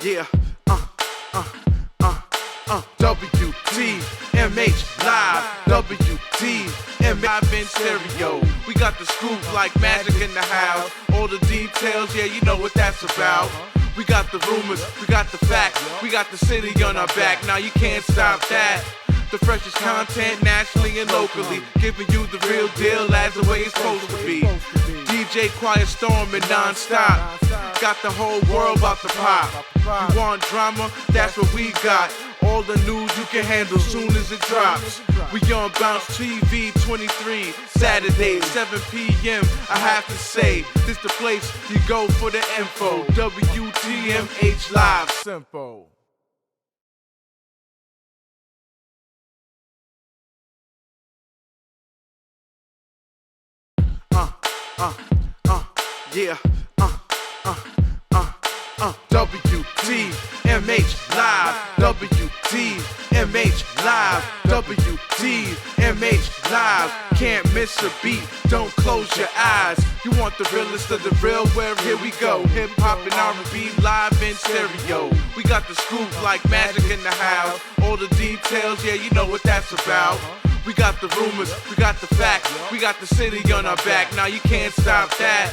Yeah, WTMH Live, WTMH Live in stereo. We got the scoop like magic in the house. All the details, yeah, you know what that's about. We got the rumors, we got the facts, we got the city on our back. Now you can't stop that. The freshest content nationally and locally, giving you the real deal as the way it's supposed to be. DJ Quiet Storm and non-stop, got the whole world about to pop. You want drama? That's what we got. All the news you can handle soon as it drops. We on Bounce TV 23, Saturday 7 p.m. I have to say, this the place you go for the info. WTMH Live, simple. Yeah, WTMH Live, WTMH Live, WTMH Live. Can't miss a beat, don't close your eyes. You want the realest of the real, well, here we go. Hip hop and R&B live in stereo. We got the scoop like magic in the house. All the details, yeah, you know what that's about. We got the rumors, we got the facts, we got the city on our back. Now you can't stop that.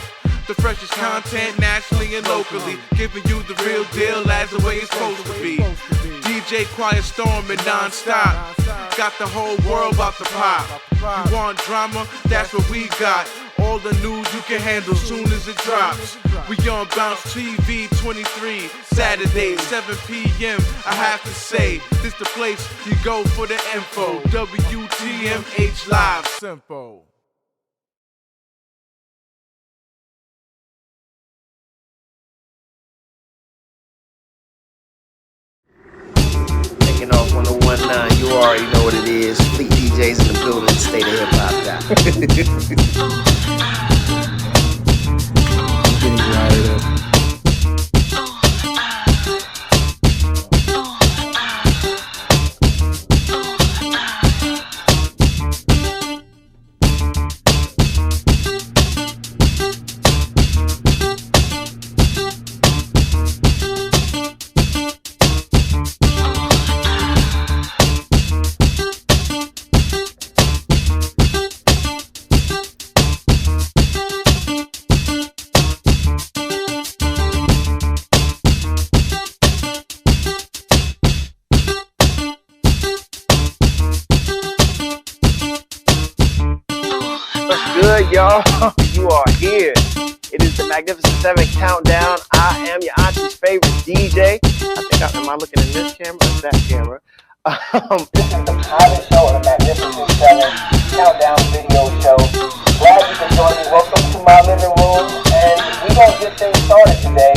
The freshest content nationally and locally, giving you the real deal as the way it's supposed to be. DJ Quiet Storm and non-stop, got the whole world about to pop. You want drama? That's what we got. All the news you can handle soon as it drops. We on Bounce TV 23, Saturday 7 p.m. I have to say, this the place you go for the info. WTMH Live, simple. Taking off 1019, you already know what it is. Fleet DJs in the building, State of Hip Hop guy. Good, y'all. You are here. It is the Magnificent Seven Countdown. I am your auntie's favorite DJ. Am I looking in this camera or that camera? This is the pilot show of the Magnificent Seven Countdown video show. Glad you can join me. Welcome to my living room. And we're going to get things started today.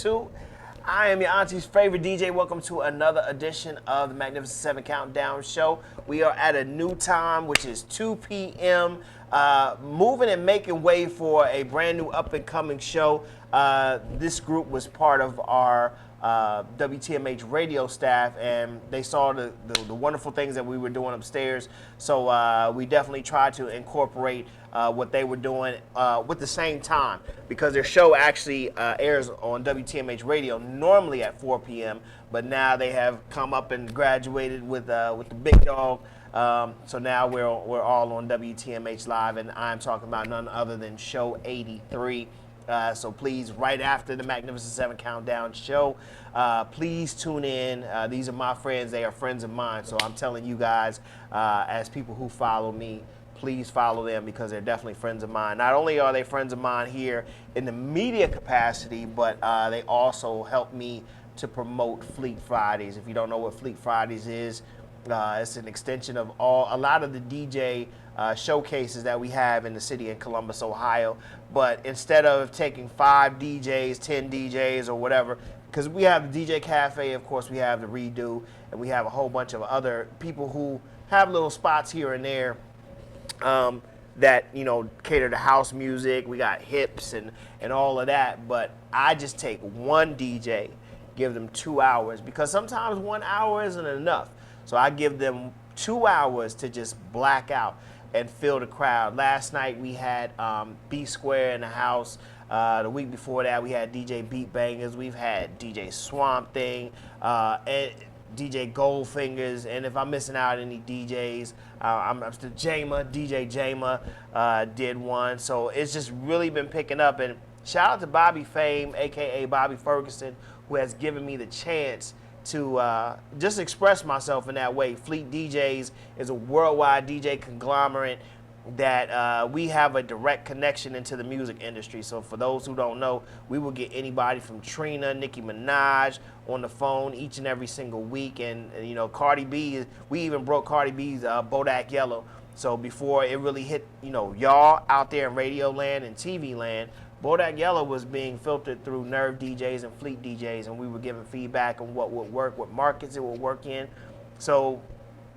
Two. I am your auntie's favorite DJ. Welcome to another edition of the Magnificent Seven Countdown Show. We are at a new time, which is 2 p.m. Moving and making way for a brand new up-and-coming show. This group was part of our WTMH radio staff, and they saw the wonderful things that we were doing upstairs. So we definitely tried to incorporate what they were doing with the same time, because their show actually airs on WTMH radio normally at 4 p.m., but now they have come up and graduated with the big dog. So now we're all on WTMH Live, and I'm talking about none other than Show 83. So please, right after the Magnificent Seven Countdown show, please tune in. These are my friends. They are friends of mine. So I'm telling you guys, as people who follow me, please follow them, because they're definitely friends of mine. Not only are they friends of mine here in the media capacity, but they also help me to promote Fleet Fridays. If you don't know what Fleet Fridays is, it's an extension of a lot of the DJ showcases that we have in the city in Columbus, Ohio. But instead of taking 5 DJs, 10 DJs, or whatever, because we have the DJ Cafe, of course, we have the Redo, and we have a whole bunch of other people who have little spots here and there that, you know, cater to house music. We got hips and all of that, but I just take one DJ, give them 2 hours, because sometimes 1 hour isn't enough. So I give them 2 hours to just black out and fill the crowd. Last night we had B Square in the house. The week before that we had DJ Beat Bangers. We've had DJ Swamp Thing, and DJ Goldfingers, and if I'm missing out any DJs, I'm still DJ Jama did one. So it's just really been picking up. And shout out to Bobby Fame, aka Bobby Ferguson, who has given me the chance to just express myself in that way. Fleet DJs is a worldwide DJ conglomerate that we have a direct connection into the music industry. So for those who don't know, we will get anybody from Trina, Nicki Minaj on the phone each and every single week. And you know, Cardi B, we even broke Cardi B's Bodak Yellow. So before it really hit, you know, y'all out there in radio land and TV land, Bodak Yellow was being filtered through Nerve DJs and Fleet DJs, and we were giving feedback on what would work, what markets it would work in. So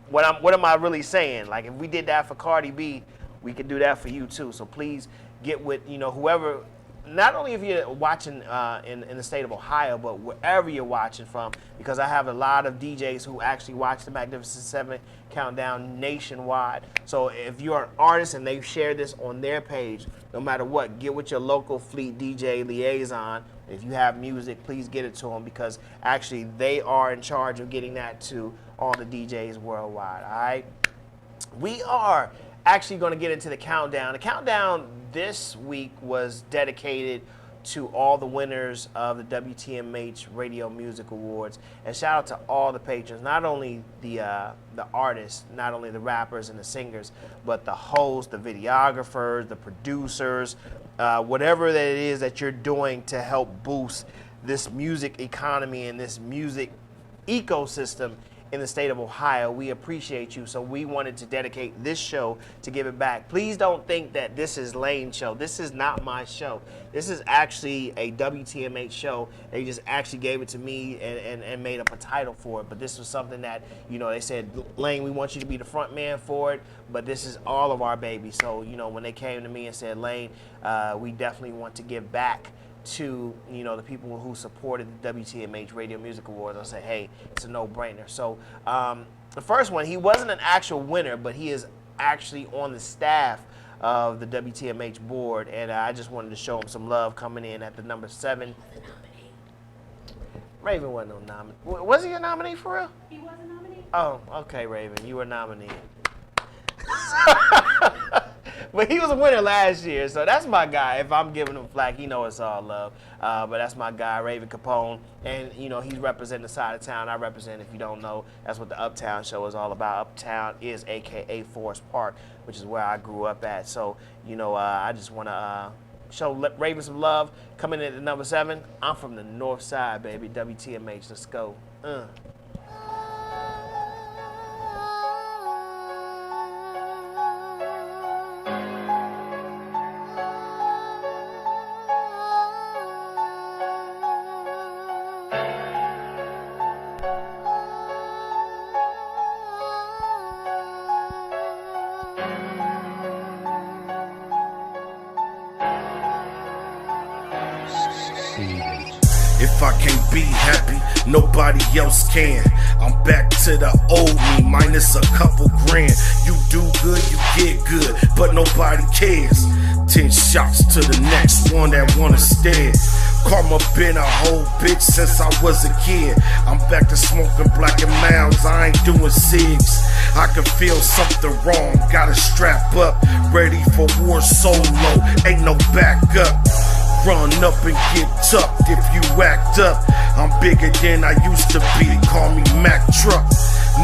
what am I really saying? Like, if we did that for Cardi B, we could do that for you too. So please get with, you know, whoever, not only if you're watching in the state of Ohio, but wherever you're watching from, because I have a lot of DJs who actually watch the Magnificent 7 Countdown nationwide. So if you're an artist and they've shared this on their page, no matter what, get with your local Fleet DJ liaison. If you have music, please get it to them, because actually they are in charge of getting that to all the DJs worldwide, all right? We are actually going to get into the countdown. The countdown this week was dedicated to all the winners of the WTMH Radio Music Awards, and shout out to all the patrons, not only the artists, not only the rappers and the singers, but the hosts, the videographers, the producers, whatever that it is that you're doing to help boost this music economy and this music ecosystem in the state of Ohio. We appreciate you, so we wanted to dedicate this show to give it back. Please don't think that this is Lane's show. This is not my show. This is actually a WTMH show. They just actually gave it to me and made up a title for it. But this was something that, you know, they said, Lane, we want you to be the front man for it, but this is all of our baby. So, you know, when they came to me and said, Lane, we definitely want to give back to, you know, the people who supported the WTMH Radio Music Awards, I said, hey, it's a no-brainer. So the first one, he wasn't an actual winner, but he is actually on the staff of the WTMH board, and I just wanted to show him some love coming in at the number 7. Raven wasn't no nominee. Was he a nominee for real? He was a nominee. Oh, okay, Raven, you were nominated. But he was a winner last year, so that's my guy. If I'm giving him flack, he know it's all love. But that's my guy, Raven Capone, and you know, he's representing the side of town I represent. If you don't know, that's what the Uptown show is all about. Uptown is AKA Forest Park, which is where I grew up at. So, you know, I just want to show Raven some love. Coming in at number 7, I'm from the North Side, baby. WTMH, let's go. If I can't be happy, nobody else can. I'm back to the old me, minus a couple grand. You do good, you get good, but nobody cares. 10 shots to the next one that wanna stare. Karma been a whole bitch since I was a kid. I'm back to smoking Black and Mounds, I ain't doing cigs. I can feel something wrong, gotta strap up. Ready for war solo, ain't no backup. Run up and get tucked if you act up. I'm bigger than I used to be, call me Mack Truck.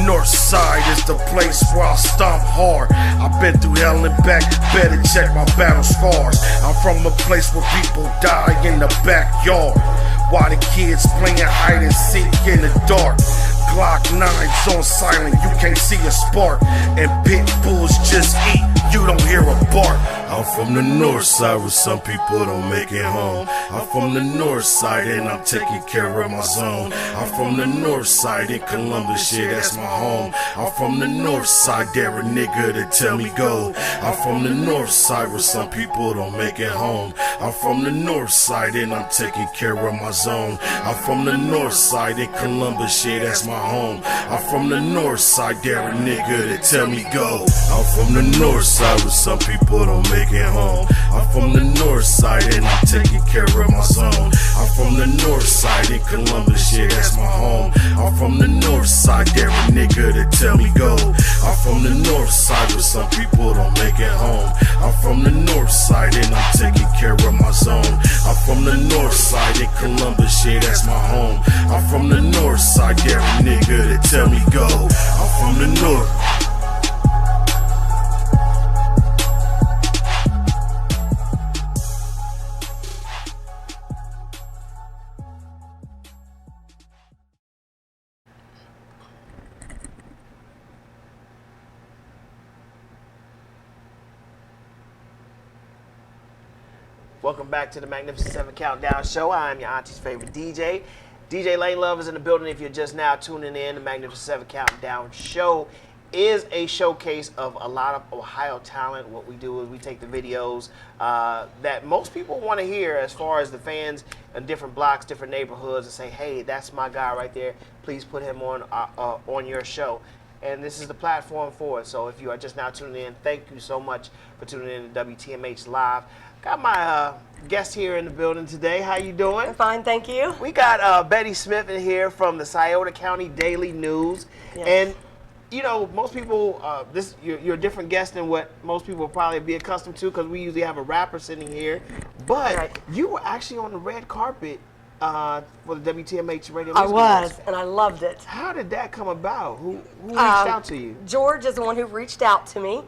North side is the place where I stomp hard. I've been through hell and back, better check my battle scars. I'm from a place where people die in the backyard, while the kids playing hide and seek in the dark. Glock 9's on silent, you can't see a spark. And pit bulls just eat, you don't hear a bark. I'm from the north side where some people don't make it home. I'm from the north side and I'm taking care of my zone. I'm from the north side in Columbus, yeah, that's my home. I'm from the north side, dare a nigga to tell me go. I'm from the north side where some people don't make it home. I'm from the north side and I'm taking care of my zone. I'm from the north side in Columbus, yeah, that's my home. I'm from the north side, dare a nigga to tell me go. I'm from the north side where some people don't make it home. I'm from the north side and I'm taking care of my zone. I'm from the north side in Columbus, yeah, that's my home. I'm from the north side, dare a nigga to tell me go. I'm from the north side where some people don't make it home. I'm from the north side and I'm taking care of my zone. I'm from the north side in Columbus, yeah, that's my home. I'm from the north side, dare a nigga to tell me go. I'm from the north. Welcome back to the Magnificent 7 Countdown Show. I'm your auntie's favorite DJ. DJ Lane Love is in the building. If you're just now tuning in, the Magnificent 7 Countdown Show is a showcase of a lot of Ohio talent. What we do is we take the videos that most people want to hear as far as the fans in different blocks, different neighborhoods, and say, hey, that's my guy right there. Please put him on your show. And this is the platform for it. So if you are just now tuning in, thank you so much for tuning in to WTMH Live. Got my guest here in the building today. How you doing? I'm fine, thank you. We got Betty Smith in here from the Scioto County Daily News. Yes. And, you know, most people, you're a different guest than what most people will probably be accustomed to because we usually have a rapper sitting here. But Right. you were actually on the red carpet for the WTMH Radio I Music was, Awards. and I loved it. How did that come about? Who reached out to you? George is the one who reached out to me.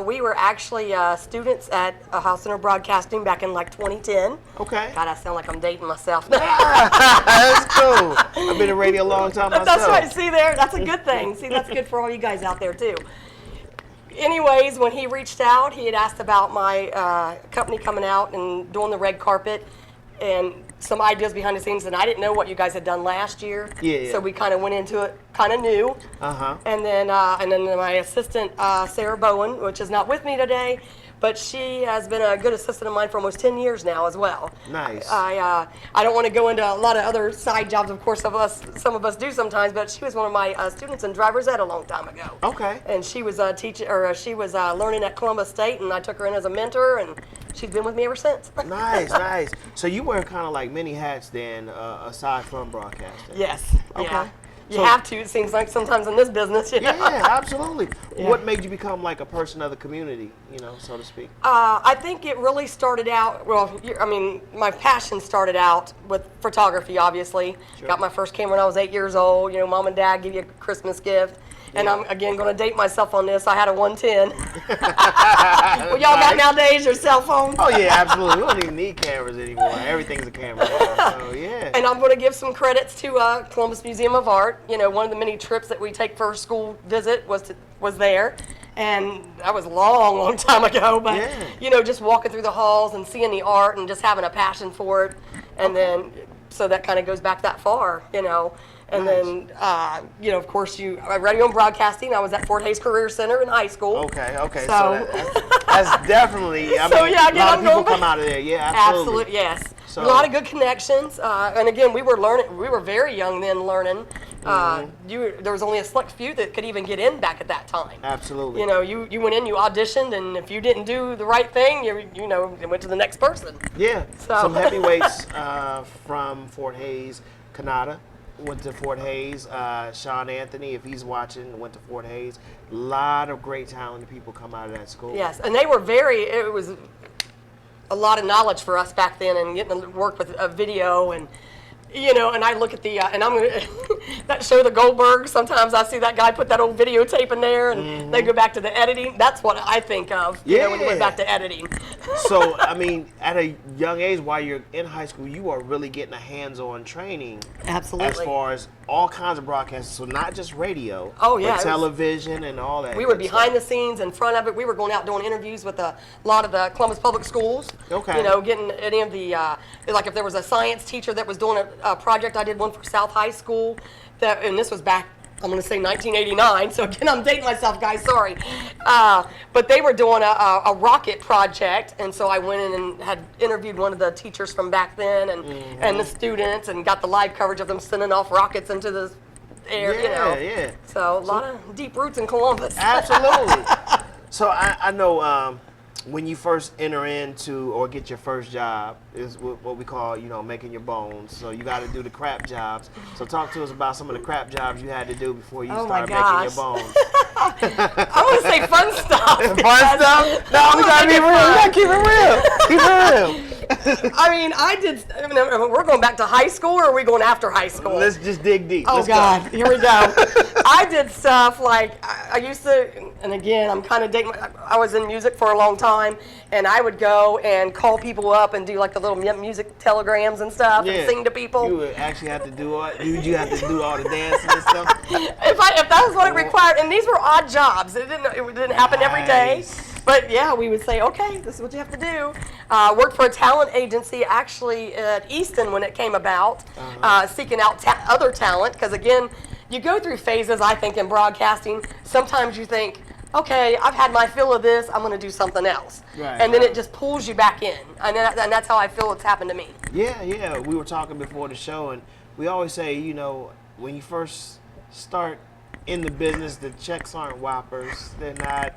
We were actually students at Ohio Center Broadcasting back in like 2010. Okay. God, I sound like I'm dating myself. That's cool. I've been in radio a long time myself. That's right. See there? That's a good thing. See, that's good for all you guys out there too. Anyways, when he reached out, he had asked about my company coming out and doing the red carpet and some ideas behind the scenes, and I didn't know what you guys had done last year. Yeah. So we kind of went into it kind of new. And then my assistant Sarah Bowen, which is not with me today, but she has been a good assistant of mine for almost 10 years now as well. Nice. I don't want to go into a lot of other side jobs, of course, some of us do sometimes, but she was one of my students in driver's ed a long time ago. Okay. And she was learning at Columbus State, and I took her in as a mentor, and she's been with me ever since. Nice, nice. So you wear kind of like many hats then, aside from broadcasting. Yes. Okay. Yeah. You So- have to, it seems like sometimes in this business. You know? Yeah, absolutely. Yeah. What made you become like a person of the community, you know, so to speak? I think it really started out, my passion started out with photography, obviously. Sure. Got my first camera when I was 8 years old. You know, mom and dad give you a Christmas gift. And Yeah. I'm, again, going to date myself on this. I had a 110. What y'all got nowadays, your cell phone? Oh yeah, absolutely. We don't even need cameras anymore. Everything's a camera now, so yeah. And I'm going to give some credits to Columbus Museum of Art. You know, one of the many trips that we take for a school visit was there. And that was a long, long time ago. But, Yeah. you know, just walking through the halls and seeing the art and just having a passion for it. And then, so that kind of goes back that far, you know. And Nice. then, you know, of course, radio and broadcasting. I was at Fort Hayes Career Center in high school. Okay. So- That's definitely, I So, mean, yeah, a again, lot of I'm people going back- come out of there. Yeah, absolutely. Absolutely, yes. So- A lot of good connections. And again, we were learning. We were very young then learning. There was only a select few that could even get in back at that time. Absolutely. You know, you went in, you auditioned, and if you didn't do the right thing, you know, it went to the next person. Yeah. So- Some heavyweights from Fort Hayes, Kanata went to Fort Hayes. Sean Anthony, if he's watching, went to Fort Hayes. A lot of great talented people come out of that school. Yes, and it was a lot of knowledge for us back then, and getting to work with a video and. You know, and I look at the, and I'm gonna, that show, The Goldbergs. Sometimes I see that guy put that old videotape in there, and they go back to the editing. That's what I think of, you know, when you went back to editing. So, I mean, at a young age, while you're in high school, you are really getting a hands-on training. Absolutely. As far as all kinds of broadcasts, so not just radio, Oh, yeah, but it was- television and all that. We were good behind stuff. the scenes, in front of it. We were going out doing interviews with a lot of the Columbus Public Schools. Okay. You know, getting any of the, like if there was a science teacher that was doing a project, I did one for South High School, and this was back, I'm going to say 1989, so again, I'm dating myself, guys, sorry. But they were doing a rocket project, and so I went in and had interviewed one of the teachers from back then and the students, and got the live coverage of them sending off rockets into the air, you know. Yeah. So a lot of deep roots in Columbus. Absolutely. So I know when you first enter into or get your first job is what we call, you know, making your bones. So you got to do the crap jobs. So talk to us about some of the crap jobs you had to do before you Oh my started making your gosh. bones. I want to say fun stuff. Fun stuff? No, we gotta be real. We gotta keep it real. Keep it real. I mean, we're going back to high school, or are we going after high school? Let's just dig deep. Oh, Let's God, go. here we go. I did stuff like, I used to, and again, I'm kind of dating, I was in music for a long time, and I would go and call people up and do like the little music telegrams and stuff, and sing to people. You would actually have to do all. You have to do all the dancing and stuff. If that was what it required, and these were odd jobs. It didn't happen every day. Nice. But yeah, we would say, okay, this is what you have to do. Worked for a talent agency actually at Easton when it came about, seeking out other talent. Because again, you go through phases, I think, in broadcasting. Sometimes you think, okay, I've had my fill of this, I'm going to do something else. Right, and then right. it just pulls you back in. And that's how I feel it's happened to me. Yeah. We were talking before the show, and we always say, you know, when you first start in the business, the checks aren't whoppers. They're not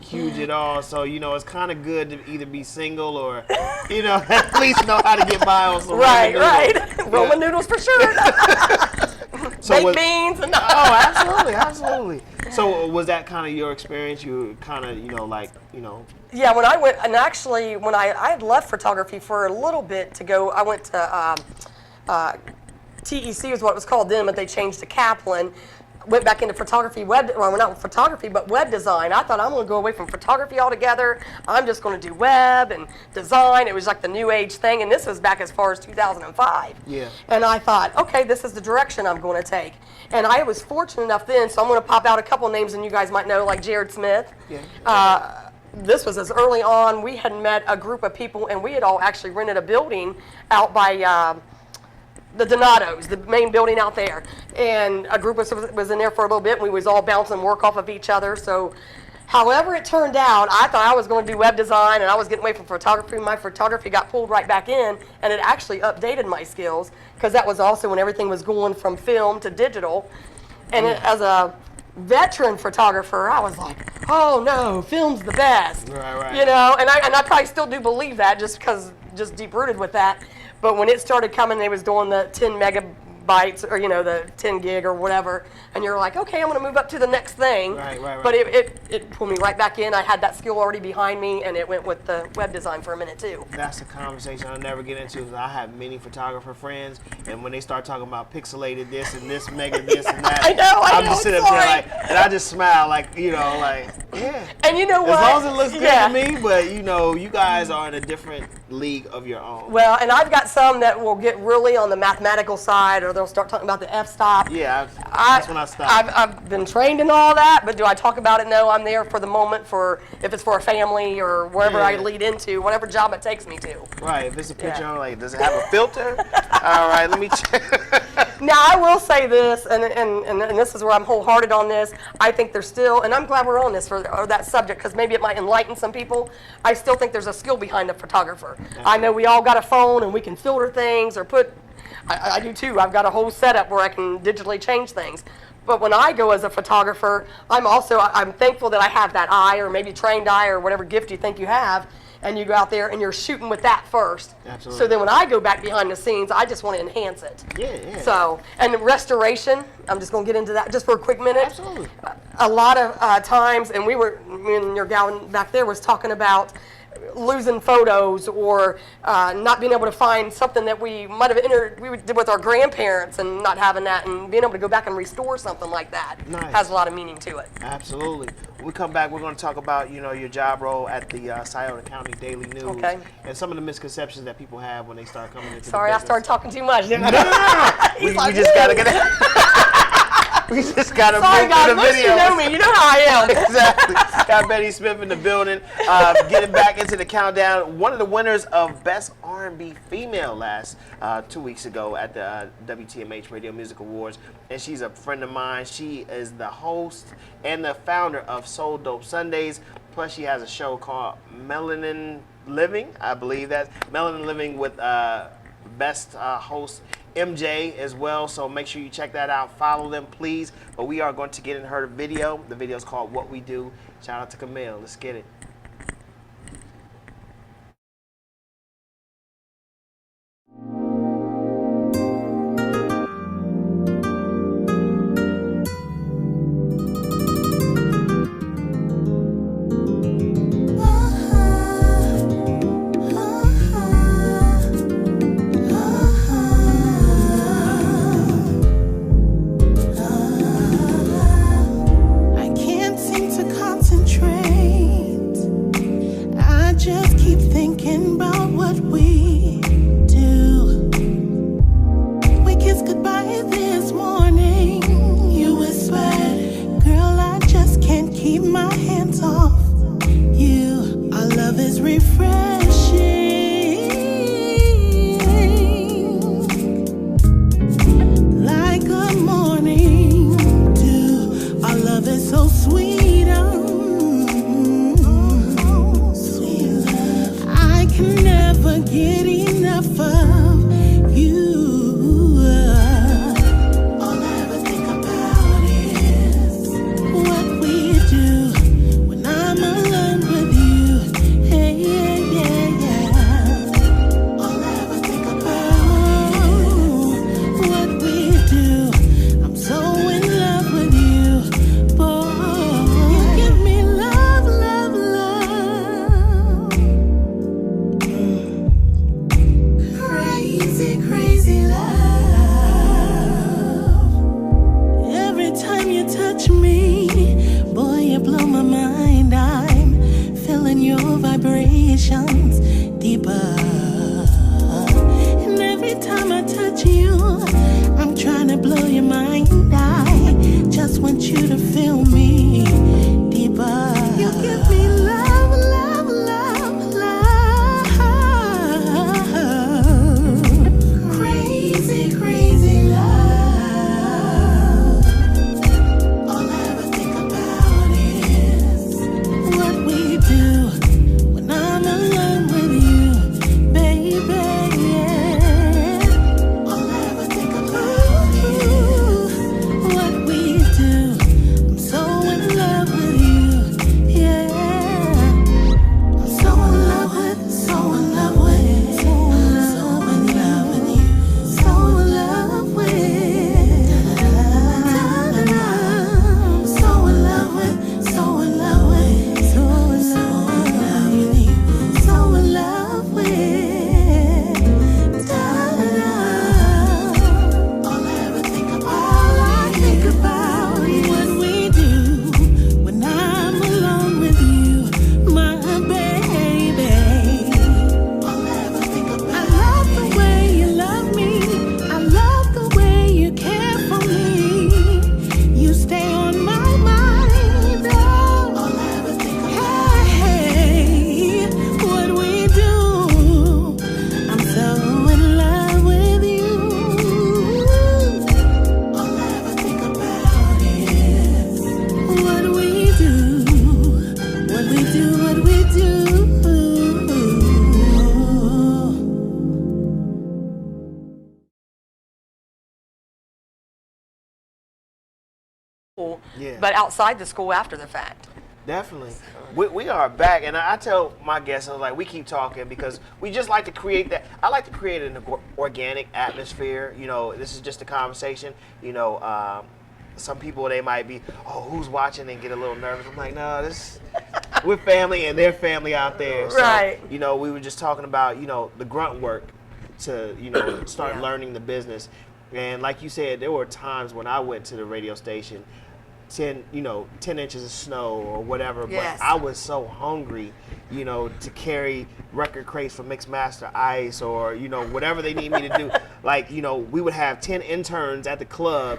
huge at all. So, you know, it's kind of good to either be single or, you know, at least know how to get by on some Right. Roman Roman noodles for sure. Baked beans. And Oh, absolutely. So was that kind of your experience? You kind of, you know, like, you know. Yeah, when I went, and actually, when I had left photography for a little bit to go, I went to TEC is what it was called then, but they changed to Kaplan. Went back into photography, not photography, but web design. I thought I'm going to go away from photography altogether. I'm just going to do web and design. It was like the new age thing, and this was back as far as 2005. Yeah. And I thought, okay, this is the direction I'm going to take. And I was fortunate enough then, so I'm going to pop out a couple names and you guys might know, like Jared Smith. Yeah. This was as early on. We had met a group of people, and we had all actually rented a building out by the Donatos, the main building out there. And a group of us was in there for a little bit, and we was all bouncing work off of each other. So however it turned out, I thought I was going to do web design, and I was getting away from photography. My photography got pulled right back in, and it actually updated my skills, because that was also when everything was going from film to digital. And as a veteran photographer, I was like, oh no, film's the best. Right. You know, and I probably still do believe that, just deep rooted with that. But when it started coming, they was doing the 10 megabytes, or, you know, the 10 gig or whatever, and you're like, okay, I'm going to move up to the next thing. Right. But it pulled me right back in. I had that skill already behind me, and it went with the web design for a minute, too. That's a conversation I'll never get into, because I have many photographer friends, and when they start talking about pixelated this and this, mega this and that, I know, I'm just sitting up there sorry. like, and I just smile like, you know, like, yeah. And you know what? As long as it looks good Yeah. to me, but you know, you guys are in a different league of your own. Well, and I've got some that will get really on the mathematical side, or they'll start talking about the f-stop. Yeah, that's when I stop. I've been trained in all that, but do I talk about it? No, I'm there for the moment, for if it's for a family or wherever I Yeah. lead into, whatever job it takes me to. Right, if it's a picture, Yeah. I'm like, does it have a filter? All right, let me check. Now, I will say this, and this is where I'm wholehearted on this. I think there's still, and I'm glad we're on this for that subject, because maybe it might enlighten some people. I still think there's a skill behind the photographer. I know we all got a phone and we can filter things or put, I do too. I've got a whole setup where I can digitally change things. But when I go as a photographer, I'm thankful that I have that eye, or maybe trained eye, or whatever gift you think you have, and you go out there and you're shooting with that first. Absolutely. So then when I go back behind the scenes, I just want to enhance it. Yeah. So, and restoration, I'm just going to get into that just for a quick minute. Absolutely. A lot of times, and me and your gal back there was talking about losing photos or not being able to find something that we might have we did with our grandparents and not having that, and being able to go back and restore something like that has a lot of meaning to it. Absolutely. When we come back, we're going to talk about, you know, your job role at the Scioto County Daily News and some of the misconceptions that people have when they start coming into Sorry, the I business. started talking too much, didn't I? We just got to get we just got to Sorry, move guys. to the Most video. you know me. You know how I am. Exactly. Got Betty Smith in the building. Getting back into the countdown. One of the winners of Best R&B Female last 2 weeks ago at the WTMH Radio Music Awards. And she's a friend of mine. She is the host and the founder of Soul Dope Sundays. Plus, she has a show called Melanin Living. I believe that's Melanin Living with best host MJ as well, so make sure you check that out. Follow them, please. But we are going to get in her video. The video is called What We Do. Shout out to Camille. Let's get it. I can't seem to concentrate. I just keep thinking about what we do. We kissed goodbye this morning. You whispered, girl, I just can't keep my hands off you. Our love is refreshing. Like a morning dew, our love is so sweet. Sweet love. I can never get enough of you. All I ever think about is what we do when I'm alone with you. Hey, yeah, yeah, yeah. All I ever think about what we do. I'm so in love with you, boy. You give me love, love, love. Crazy, crazy love. Every time you touch me, boy, you blow my mind. I'm feeling your vibrations deeper. And every time I touch you, I'm trying to blow your mind. I just want you to feel me deeper. You give me love, love, love, love. Crazy, crazy love. All I ever think about is what we do when I'm alone with you, baby. All I ever think about is what we do. I'm so in love with you, yeah. I'm so in love with, so in love with, so in love with you, so in love with. I'm so in love with, so in love with, so in love with you, so in love with. All I ever think about is what we do when I'm alone with you, my baby. All I ever think about. I love the way you love me. I love the way you care for me. You stay on my mind. Oh. All I ever think about. Hey, what we do. I'm so in love with you. All I ever think about is what we do. What we do, what we do. Yeah. But outside the school after the fact. Definitely. We are back, and I tell my guests, I'm like, we keep talking because we just like to create that. I like to create an organic atmosphere. You know, this is just a conversation. You know, some people, they might be, oh, who's watching, and get a little nervous. I'm like, no, this with family and their family out there. So, Right. you know, we were just talking about, you know, the grunt work to, you know, start Yeah. learning the business. And like you said, there were times when I went to the radio station, 10 inches of snow or whatever, Yes. but I was so hungry, you know, to carry record crates for Mixmaster Ice or, you know, whatever they need me to do. Like, you know, we would have 10 interns at the club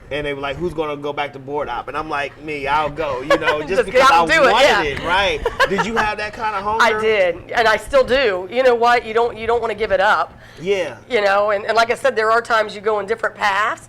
and they were like, who's going to go back to board op? And I'm like, me, I'll go, you know, just Just because get I out and do it, wanted yeah. it, right? Did you have that kind of hunger? I did, and I still do. You know what? You don't want to give it up. Yeah. You know, and like I said, there are times you go in different paths.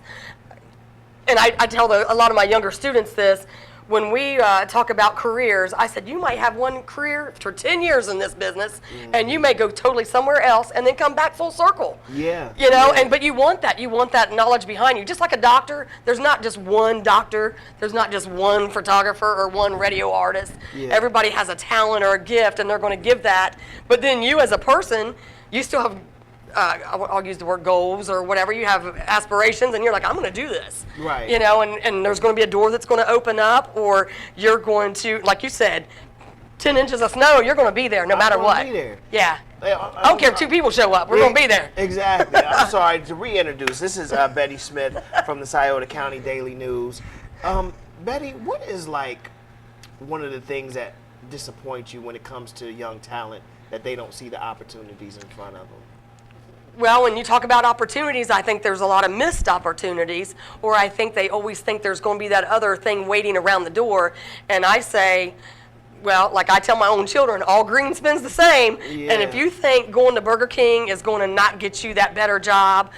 And I tell a lot of my younger students this. When we talk about careers, I said, you might have one career for 10 years in this business, and you may go totally somewhere else and then come back full circle. Yeah. You know, Yeah. but you want that. You want that knowledge behind you. Just like a doctor, there's not just one doctor. There's not just one photographer or one radio artist. Yeah. Everybody has a talent or a gift, and they're going to give that. But then you as a person, you still have I'll use the word goals or whatever. You have aspirations, and you're like, I'm going to do this. Right. You know, and there's going to be a door that's going to open up, or you're going to, like you said, 10 inches of snow, you're going to be there no matter gonna what. be there. Yeah. Hey, I don't care if 2 people show up. We're going to be there. Exactly. I'm sorry to reintroduce. This is Betty Smith from the Scioto County Daily News. Betty, what is like one of the things that disappoints you when it comes to young talent that they don't see the opportunities in front of them? Well, when you talk about opportunities, I think there's a lot of missed opportunities, or I think they always think there's going to be that other thing waiting around the door. And I say, well, like I tell my own children, all green spins the same. Yeah. And if you think going to Burger King is going to not get you that better job,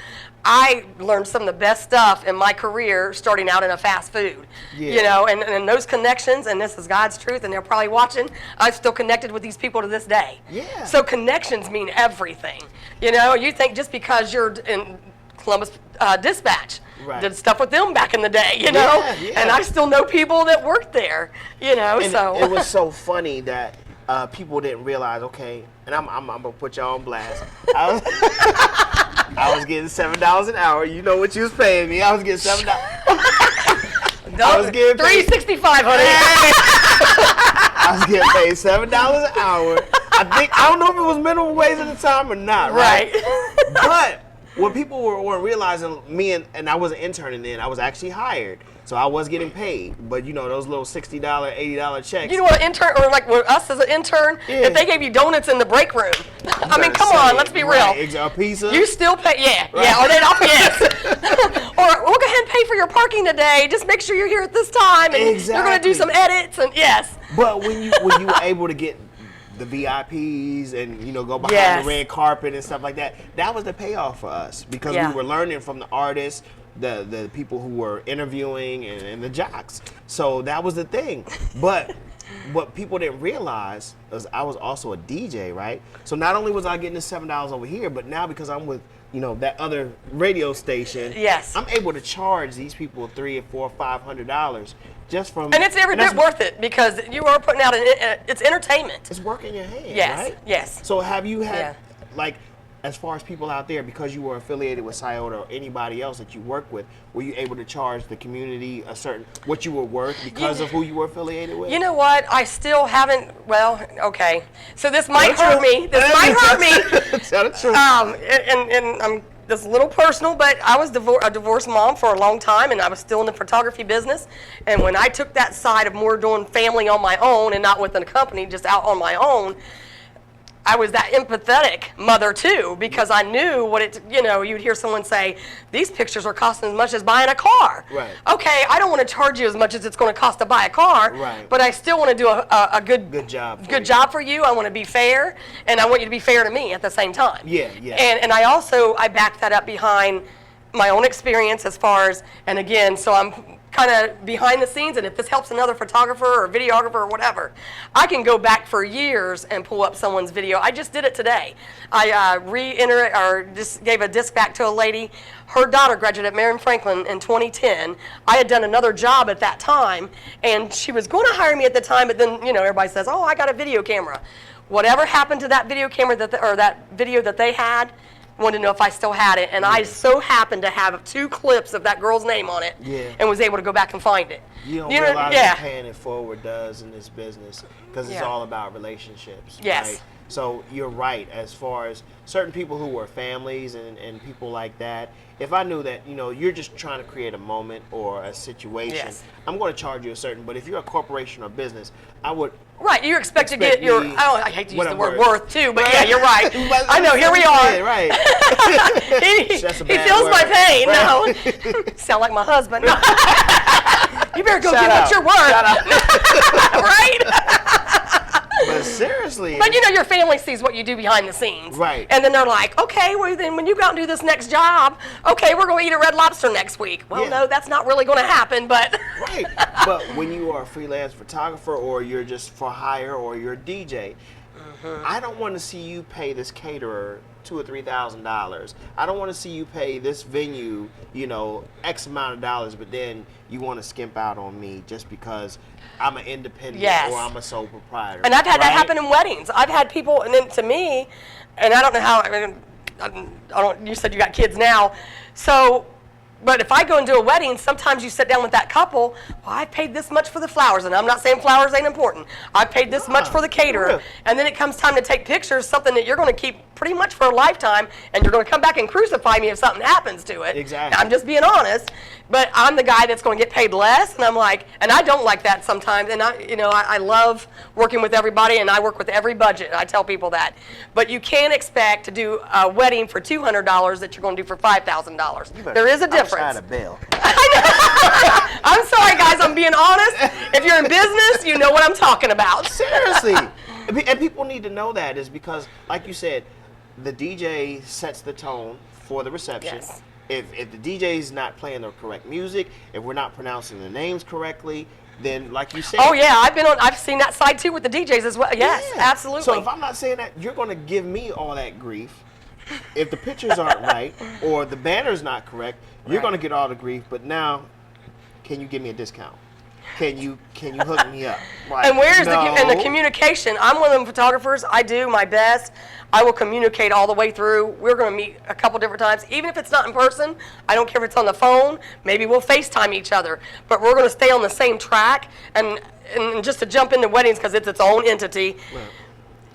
I learned some of the best stuff in my career starting out in a fast food. Yeah. You know, and those connections, and this is God's truth, and they're probably watching, I'm still connected with these people to this day. Yeah. So connections mean everything. You know, you think just because you're in Columbus Dispatch, Right. did stuff with them back in the day, you know? Yeah, yeah. And I still know people that worked there, you know, And so. it was so funny that people didn't realize, okay, and I'm going to put y'all on blast. I was getting $7 an hour. You know what you was paying me. I was getting $7. I was getting paid. $3.65, honey. I was getting paid $7 an hour. I don't know if it was minimum wage at the time or not, right? But what people weren't realizing, and I wasn't interning then, I was actually hired. So I was getting paid. But you know, those little $60, $80 checks. You know what, an intern, or like with us as an intern, Yeah. if they gave you donuts in the break room, I mean, come Say on, it, let's be right, real. A pizza? You still pay, yeah, or they'd offer, yes. Or we'll go ahead and pay for your parking today. Just make sure you're here at this time, and you're going to do Exactly. some edits, and yes. But when you were able to get the VIPs and you know go behind Yes. the red carpet and stuff like that, that was the payoff for us because Yeah. we were learning from the artists, the people who were interviewing and the jocks. So that was the thing. But what people didn't realize is I was also a DJ, right? So not only was I getting the $7 over here, but now because I'm with that other radio station, Yes. I'm able to charge these people $300 or $400 or $500 just from. And it's every that's- bit worth it because you are putting out it's entertainment. It's work in your hand, Yes, right? yes. So have you had, Yeah. like, as far as people out there, because you were affiliated with Scioto or anybody else that you work with, were you able to charge the community what you were worth because of who you were affiliated with? You know what? I still haven't. Well, okay. So this might Tell the hurt me. truth. This might hurt me. Tell the truth. And I'm this is a little personal, but I was a divorced mom for a long time, and I was still in the photography business. And when I took that side of more doing family on my own and not with a company, just out on my own, I was that empathetic mother too, because I knew what you'd hear someone say, these pictures are costing as much as buying a car. Right. Okay, I don't want to charge you as much as it's going to cost to buy a car, Right. but I still want to do a good job for Good you. job for you. I want to be fair, and I want you to be fair to me at the same time. Yeah, yeah. And I back that up behind my own experience as far as, and again, so I'm kind of behind the scenes, and if this helps another photographer or videographer or whatever, I can go back for years and pull up someone's video. I just did it today. I just gave a disc back to a lady. Her daughter graduated at Marion Franklin in 2010. I had done another job at that time, and she was going to hire me at the time, but then, everybody says, oh, I got a video camera. Whatever happened to that video camera that video that they had, wanted to know if I still had it, and I so happened to have 2 clips of that girl's name on it, and was able to go back and find it. You don't know, realize yeah. what paying it forward does in this business, because it's Yeah. all about relationships. Yes. Right? So you're right, as far as certain people who were families and people like that, if I knew that, you know, you're just trying to create a moment or a situation, Yes. I'm going to charge you a certain, but if you're a corporation or business, I would. Right, you expect to get your, me- I hate to use the word whatever. worth too, but yeah, you're right. I know, here we are. Yeah, right. he That's a he bad feels my word. pain. Right. No, sound like my husband. No. You better go Shout get out. what you're worth. Right? But seriously. But you know, your family sees what you do behind the scenes. Right. And then they're like, okay, well then when you go out and do this next job, okay, we're going to eat at Red Lobster next week. Well, Yeah. no, that's not really going to happen, but. Right. But when you are a freelance photographer or you're just for hire or you're a DJ, I don't want to see you pay this caterer $2,000 or $3,000. I don't want to see you pay this venue, you know, X amount of dollars, but then you want to skimp out on me just because I'm an independent Yes. or I'm a sole proprietor. And I've had that right? happen in weddings. I've had people, and then to me, and I don't know how, I don't, you said you got kids now. So, but if I go and do a wedding, sometimes you sit down with that couple, well, I paid this much for the flowers, and I'm not saying flowers ain't important. I paid this much for the caterer. yeah. And then it comes time to take pictures, something that you're going to keep pretty much for a lifetime, and you're going to come back and crucify me if something happens to it. Exactly. I'm just being honest. But I'm the guy that's going to get paid less, and I'm like, and I don't like that sometimes. And I love working with everybody, and I work with every budget. I tell people that. But you can't expect to do a wedding for $200 that you're going to do for $5,000. There is a difference. I'm trying to bail. I'm sorry, guys. I'm being honest. If you're in business, you know what I'm talking about. Seriously. And people need to know that is because, like you said, the DJ sets the tone for the reception. Yes. If the DJ's not playing the correct music, if we're not pronouncing the names correctly, then like you said. Oh yeah, I've seen that side too with the DJs as well. Yes, Yeah. absolutely. So if I'm not saying that, you're going to give me all that grief. If the pictures aren't right or the banner's not correct, you're going to get all the grief. But now, can you give me a discount? Can you hook me up? Like, And where's no. the communication? I'm one of them photographers. I do my best. I will communicate all the way through. We're going to meet a couple different times, even if it's not in person. I don't care if it's on the phone. Maybe we'll FaceTime each other, but we're going to stay on the same track. And just to jump into weddings because it's its own entity,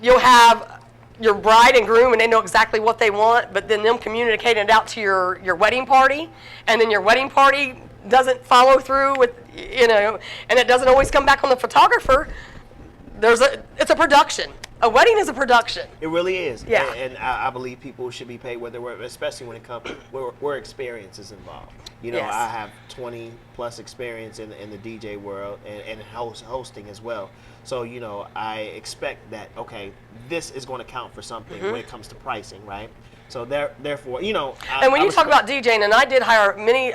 you'll have your bride and groom, and they know exactly what they want, but then them communicating it out to your wedding party, and then your wedding party doesn't follow through with, and it doesn't always come back on the photographer. It's a production. A wedding is a production. It really is. Yeah. And I believe people should be paid especially when it comes where experience is involved. You know, Yes. I have 20 plus experience in the DJ world and hosting as well. So, you know, I expect that, okay, this is going to count for something when it comes to pricing, right? So therefore, you know. And when you talk about DJing, and I did hire many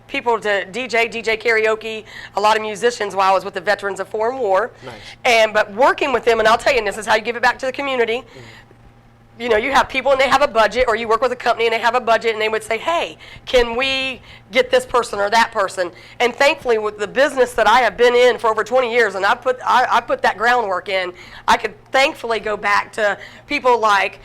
people to DJ karaoke, a lot of musicians while I was with the Veterans of Foreign War. Nice. But working with them, and I'll tell you, and this is how you give it back to the community. You know, you have people and they have a budget, or you work with a company and they have a budget, and they would say, hey, can we get this person or that person? And thankfully, with the business that I have been in for over 20 years, and I put that groundwork in, I could thankfully go back to people like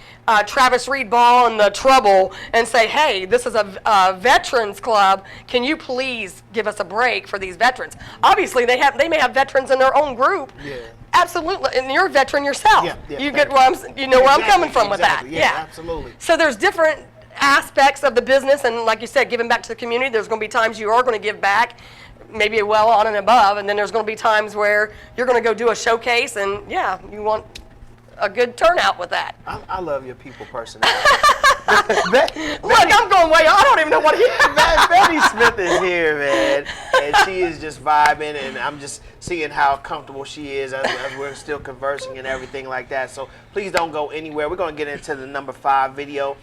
Travis Reed Ball and the Trouble and say, hey, this is a veterans club. Can you please give us a break for these veterans? Obviously, they may have veterans in their own group. Yeah. Absolutely, and you're a veteran yourself. Yeah, you get where I'm coming from with that. Yeah, absolutely. So there's different aspects of the business, and like you said, giving back to the community. There's going to be times you are going to give back, maybe well on and above, and then there's going to be times where you're going to go do a showcase, and yeah, you want a good turnout with that. I love your people personality. Look, I'm going way. I don't even know what he. Betty Smith is here, man, and she is just vibing, and I'm just seeing how comfortable she is as we're still conversing and everything like that. So please don't go anywhere. We're going to get into the number 5 video.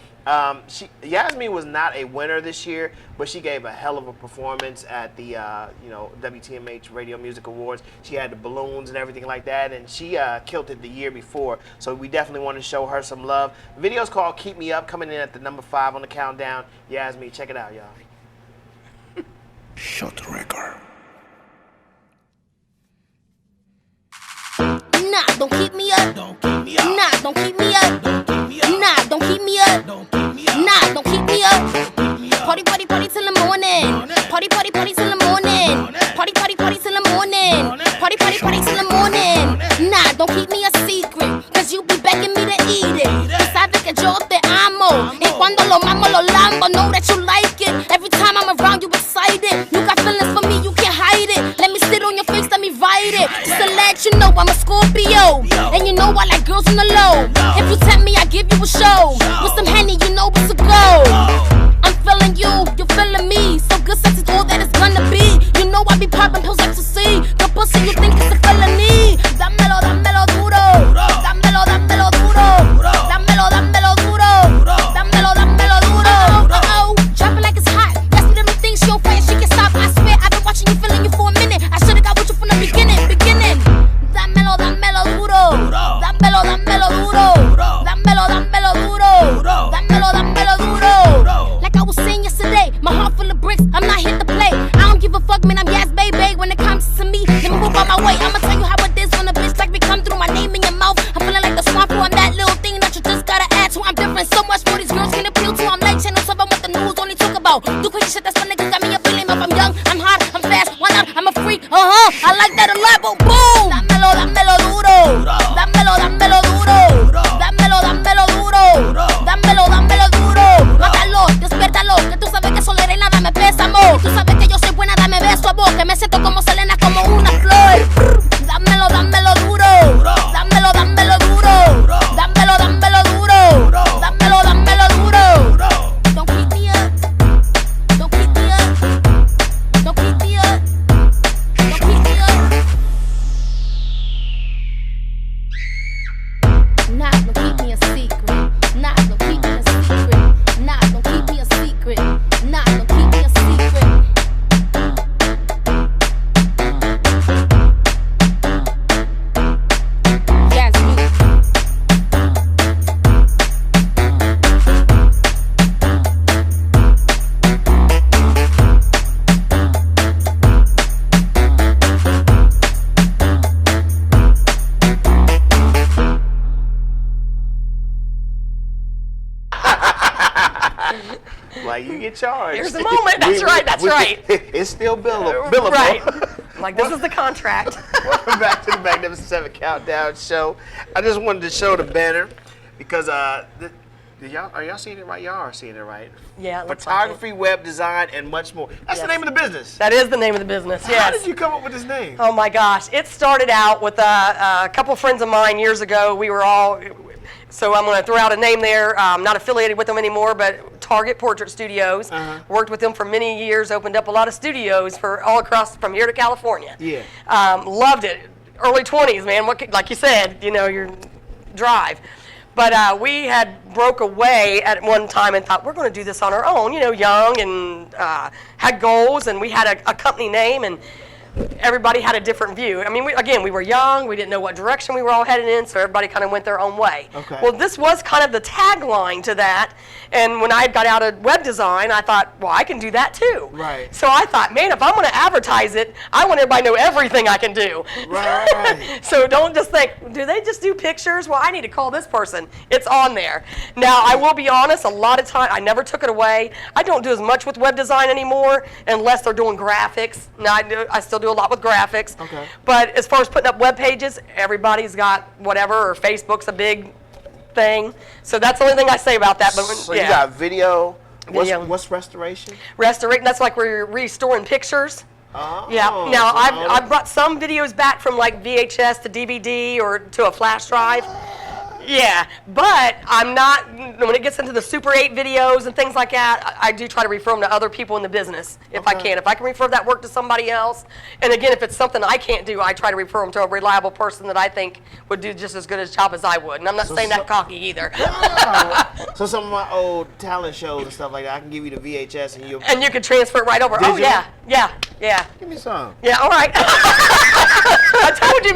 Yasmin was not a winner this year, but she gave a hell of a performance at the WTMH Radio Music Awards. She had the balloons and everything like that, and she killed it the year before. So we definitely want to show her some love. The video's called "Keep Me Up," coming in at the number 5 on the countdown. Yasmin, check it out, y'all. Shut record. Nah, don't keep me up. Don't keep me up. Nah, don't keep me up. Don't keep me up. Nah, don't keep me up. Don't keep me up. Nah, don't keep me up. Party, party, party till the morning. Party, party, party till the morning. Party, party, party till the morning. Party, party, party till the morning. Nah, don't keep me a secret, cause you be begging me to eat it. Tú sabes que yo te amo, y cuando lo mamo lo lambo. Know that you like it, every time I'm around you excited. You got feelings for me, you can't hide it. Let me sit on your face, let me write it. Just to let you know I'm a Scorpio, and you know I like girls on the low. If you tempt me, I give you a show. With some Henny, you know what's to go. I'm feeling you, you're feeling me. So good sex is all that it's gonna be. You know I be popping pills like to see. The pussy you think it's a felony. Dámelo, dámelo duro. Dámelo, dámelo duro. Dámelo, dámelo duro. Dámelo, dámelo duro. Oh, drop it like it's hot. That's the little thing, she on fire, she can stop. I swear I've been watching you, feeling you for a minute. I should've got with you from the beginning. Dámelo, dámelo duro. Dámelo, dámelo duro. Dámelo, dámelo duro. Dámelo, dámelo duro. Like I was saying yesterday, my heart full of bricks, I'm not here to play. I don't give a fuck, man, I'm yes, baby. When it comes to me, let me move out my way. I'ma tell you how it is when a bitch like me come through, my name in your mouth. I'm feeling like the swamp, I'm that little thing that you just gotta add to. I'm different, so much more these girls can appeal to. I'm like channel 7, what the news only talk about. Do crazy shit, that's when niggas got me a feeling. If I'm young, I'm hot, I'm fast, why not? I'm a freak, I like that a lot, but boom. Dámelo, dámelo duro. Dámelo, dámelo duro. Dámelo, dámelo duro. Dámelo, dámelo duro. Mátalo, despiértalo, que tú sabes que solera y nada me pesa, amor. Tú sabes que yo soy buena, dame beso a vos, que me siento como Selena, como una flor. Dámelo, dámelo duro. Dámelo, dámelo duro. Dámelo, dámelo duro. Dámelo, dámelo duro. Don't keep me up. Don't keep me up. Don't keep me up. Don't keep me up. Nah, don't keep me a secret. Nah, don't keep me a secret. Nah, don't keep me a secret. Nah, don't keep me a secret. Yasmin. Like you get charged. Here's the moment. That's right. That's right. It's still billable. Right. Like, this is the contract. Welcome back to the Magnificent 7 Countdown Show. I just wanted to show the banner because are y'all seeing it right? Y'all are seeing it right. Yeah. It looks like Photography, web design, and much more. That's the Yes. name of the business. That is the name of the business, yes. How did you come up with this name? Oh my gosh, it started out with a couple friends of mine years ago. We were all, so I'm going to throw out a name there. I'm not affiliated with them anymore, but Target Portrait Studios. Worked with them for many years, opened up a lot of studios for all across, from here to California. Yeah. Loved it. Early 20s, man, like you said, you know, your drive. But we had broke away at one time and thought, we're going to do this on our own, you know, young and had goals, and we had a company name, and everybody had a different view. I mean, we were young, we didn't know what direction we were all headed in, so everybody kind of went their own way. Okay. Well, this was kind of the tagline to that, and when I got out of web design, I thought, well, I can do that too. Right. So I thought, man, if I'm going to advertise it, I want everybody to know everything I can do. Right. So don't just think, do they just do pictures? Well, I need to call this person. It's on there. Now, I will be honest, a lot of time, I never took it away. I don't do as much with web design anymore unless they're doing graphics. Now, I still do a lot with graphics. Okay. But as far as putting up web pages, everybody's got whatever, or Facebook's a big thing. So that's the only thing I say about that. But So yeah. you got video. Video. What's restoration? Restoration, that's like where you're restoring pictures. Oh, Yeah. Now, so I've brought some videos back from like VHS to DVD or to a flash drive. Yeah, but I'm not, when it gets into the Super 8 videos and things like that, I do try to refer them to other people in the business if I can. If I can refer that work to somebody else, and again, if it's something I can't do, I try to refer them to a reliable person that I think would do just as good a job as I would. And I'm not saying that cocky either. So some of my old talent shows and stuff like that, I can give you the VHS and you'll... And you can transfer it right over. Oh, Digital? yeah. Give me some. Yeah, all right. I told you,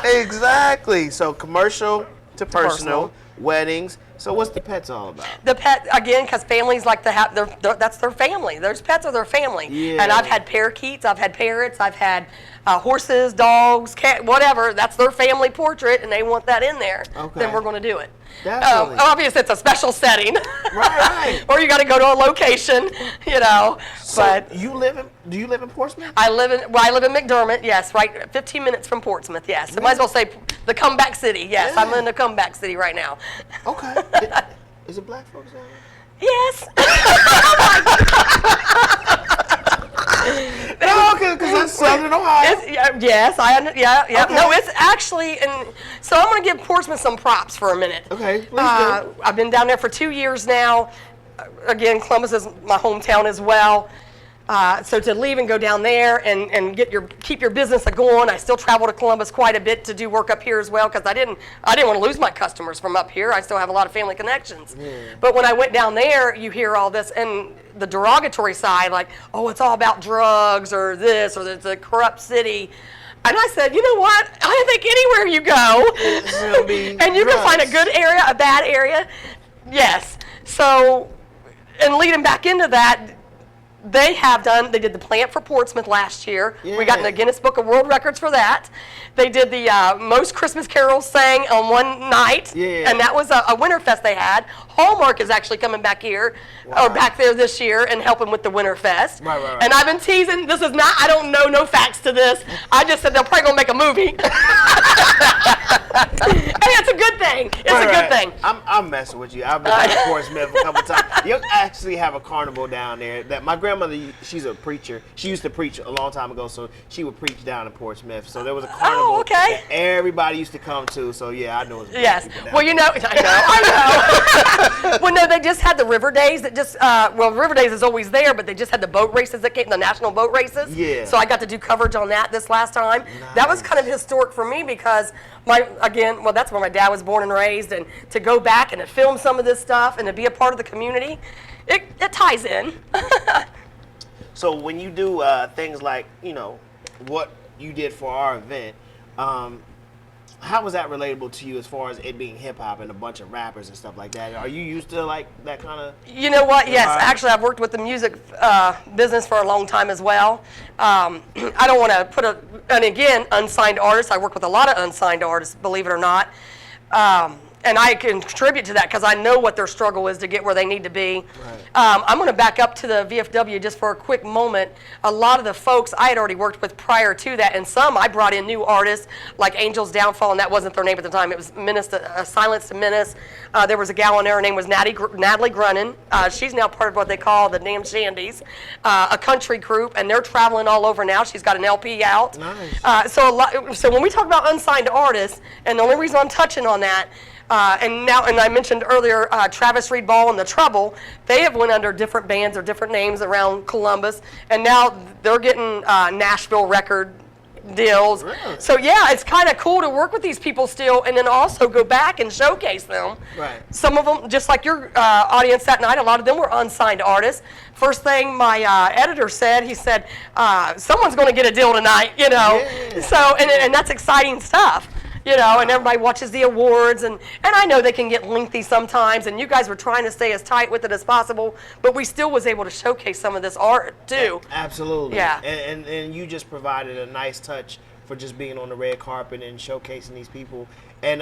memories. Exactly. So commercial to personal, weddings, So what's the pets all about? The pet, again, because families like to have that's their family. Those pets are their family. Yeah. And I've had parakeets, I've had parrots, I've had horses, dogs, cat, whatever. That's their family portrait, and they want that in there. Okay. Then we're going to do it. Definitely. Obviously, it's a special setting. Right. Or you got to go to a location, you know. So but do you live in Portsmouth? I live in McDermott, yes, right, 15 minutes from Portsmouth, yes. I might as well say the comeback city, yes. Yeah. I'm in the comeback city right now. Okay. Is it black folks down there? Yes. No, because that's Southern Ohio. Yes, yeah. Okay. No, it's actually, and so I'm going to give Portsmouth some props for a minute. Okay, please do. I've been down there for 2 years now. Again, Columbus is my hometown as well. So to leave and go down there and keep your business going. I still travel to Columbus quite a bit to do work up here as well because I didn't want to lose my customers from up here. I still have a lot of family connections. Yeah. But when I went down there, you hear all this and the derogatory side, like, oh, it's all about drugs or this or it's a corrupt city. And I said, you know what? I think anywhere you go, and you can find a good area, a bad area, yes. So, and leading back into that. They did the plant for Portsmouth last year. Yeah. We got in the Guinness Book of World Records for that. They did the most Christmas carols sang on one night, and that was a Winterfest they had. Hallmark is actually coming back here, or back there this year and helping with the Winterfest. Right. And I've been teasing, this is not, I don't know no facts to this. I just said they're probably going to make a movie. Hey, it's a good thing. It's a good thing. I'm messing with you. I've been to Portsmouth a couple times. You actually have a carnival down there that my grandmother, she's a preacher. She used to preach a long time ago, so she would preach down in Portsmouth. So there was a carnival that everybody used to come to. So yeah, I know it's yes. Well, you know, I know. Well, no, they just had the River Days that just, River Days is always there, but they just had the boat races that came, the national boat races. Yeah. So I got to do coverage on that this last time. Nice. That was kind of historic for me because that's where my dad was born and raised, and to go back and to film some of this stuff and to be a part of the community, it ties in. So when you do things like, you know, what you did for our event, how was that relatable to you as far as it being hip hop and a bunch of rappers and stuff like that? Are you used to like that kind of? You know what? Yes, actually, I've worked with the music business for a long time as well. I don't want to and again, unsigned artists. I work with a lot of unsigned artists, believe it or not. And I can contribute to that because I know what their struggle is to get where they need to be. Right. I'm going to back up to the VFW just for a quick moment. A lot of the folks I had already worked with prior to that, and some I brought in new artists like Angel's Downfall, and that wasn't their name at the time. It was Silence to Menace. There was a gal in there, her name was Natalie Grunin. She's now part of what they call the Damn Shandies, a country group, and they're traveling all over now. She's got an LP out. Nice. So when we talk about unsigned artists, and the only reason I'm touching on that, and I mentioned earlier Travis Reed Ball and The Trouble. They have went under different bands or different names around Columbus, and now they're getting Nashville record deals. Really? So yeah, it's kind of cool to work with these people still, and then also go back and showcase them. Right. Some of them, just like your audience that night, a lot of them were unsigned artists. First thing my editor said, he said, "Someone's going to get a deal tonight," you know. Yeah. So and that's exciting stuff. You know, and everybody watches the awards, and I know they can get lengthy sometimes, and you guys were trying to stay as tight with it as possible, but we still was able to showcase some of this art, too. Absolutely. Yeah. And you just provided a nice touch for just being on the red carpet and showcasing these people. And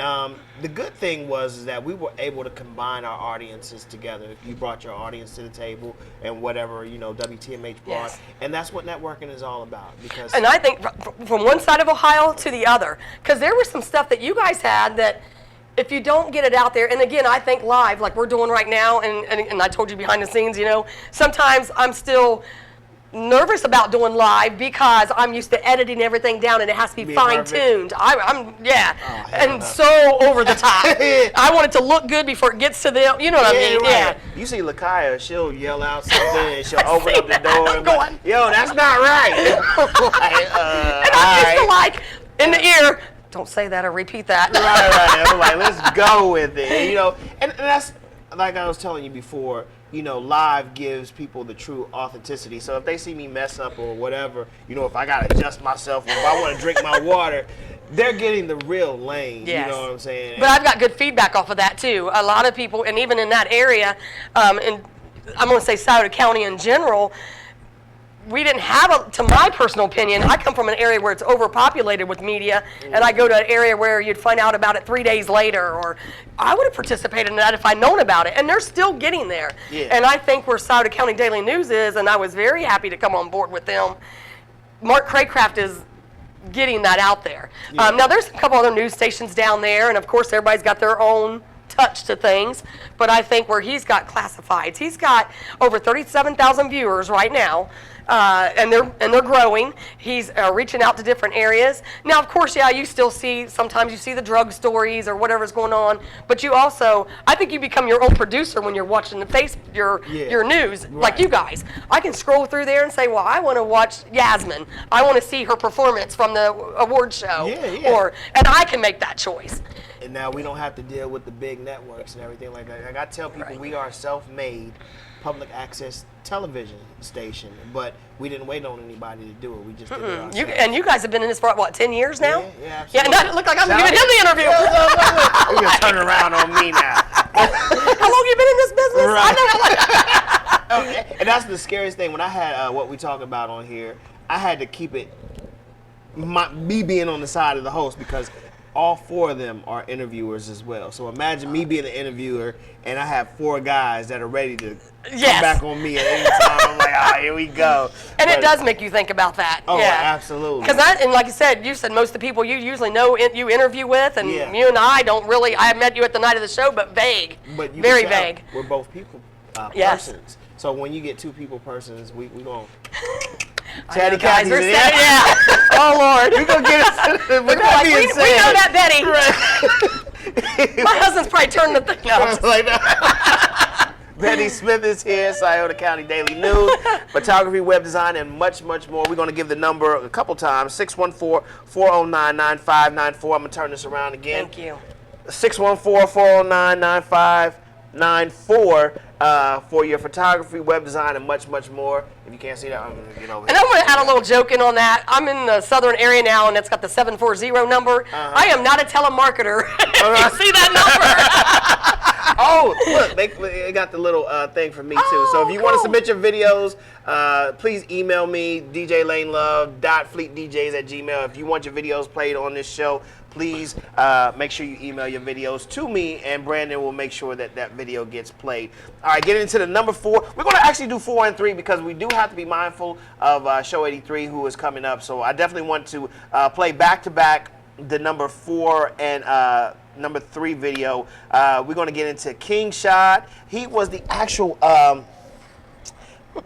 the good thing was that we were able to combine our audiences together. You brought your audience to the table and whatever, you know, WTMH brought. Yes. And that's what networking is all about. And I think from one side of Ohio to the other, because there was some stuff that you guys had that if you don't get it out there, and again, I think live, like we're doing right now, and I told you behind the scenes, you know, sometimes I'm still nervous about doing live because I'm used to editing everything down and it has to be fine-tuned. And so over the top. I want it to look good before it gets to them. You know what I mean? Right. Yeah. You see Lakaya, she'll yell out something and she'll open up the door and going, yo, that's not right. And I'm used to like in the ear, don't say that or repeat that. Right. I'm like, let's go with it. You know, and that's like I was telling you before. You know, live gives people the true authenticity. So if they see me mess up or whatever, you know, if I gotta adjust myself, or if I want to drink my water, they're getting the real lane. Yes. You know what I'm saying? But I've got good feedback off of that too. A lot of people, and even in that area, and I'm going to say Scioto County in general, we didn't have to my personal opinion, I come from an area where it's overpopulated with media, and I go to an area where you'd find out about it 3 days later, or I would have participated in that if I'd known about it, and they're still getting there. Yeah. And I think where Scioto County Daily News is, and I was very happy to come on board with them, Mark Craycraft is getting that out there. Now there's a couple other news stations down there, and of course everybody's got their own touch to things, but I think where he's got classifieds, he's got over 37,000 viewers right now, and they're growing. He's reaching out to different areas. Now, of course, yeah, you still see, sometimes you see the drug stories or whatever's going on, but you also, I think you become your own producer when you're watching your news, like you guys. I can scroll through there and say, well, I want to watch Yasmin. I want to see her performance from the award show. And I can make that choice. And now we don't have to deal with the big networks and everything like that. Like I tell people, we are a self-made public access television station, but we didn't wait on anybody to do it. We just did it ourselves. And you guys have been in this for, what, 10 years now? Yeah, absolutely. Yeah, and that look like I'm giving him the interview. You're going to turn around on me now. How long you been in this business? Right. Okay. And that's the scariest thing. When I had what we talk about on here, I had to keep it, me being on the side of the host, because all 4 of them are interviewers as well. So imagine me being an interviewer, and I have 4 guys that are ready to come back on me at any time. I'm like, here we go. And it does make you think about that. Oh, yeah. absolutely. Because and like you said most of the people you usually know you interview with, and you and I don't really. I met you at the night of the show, but vague. But you very can tell vague. We're both people Yes. persons. So when you get 2 people persons, we going. Chatty guys, we're yeah. Oh Lord. We're gonna get it. We know that, Betty. My husband's probably turned the thing off. Like that. Betty Smith is here, Scioto County Daily News, photography, web design, and much, much more. We're going to give the number a couple times, 614-409-9594. I'm going to turn this around again. Thank you. 614-409-9594 for your photography, web design, and much, much more. If you can't see that, I'm going to get over here. And I'm going to add a little joke in on that. I'm in the southern area now, and it's got the 740 number. I am not a telemarketer. You see that number? Oh, look, they got the little thing for me, too. So if you want to submit your videos, please email me, djlanelove.fleetdjs@gmail. If you want your videos played on this show, please make sure you email your videos to me, and Brandon will make sure that that video gets played. All right, getting into the number 4. We're going to actually do 4 and 3 because we do have to be mindful of Show 83, who is coming up. So I definitely want to play back-to-back the number 4 and number 3 video. We're going to get into King Shad. He was the actual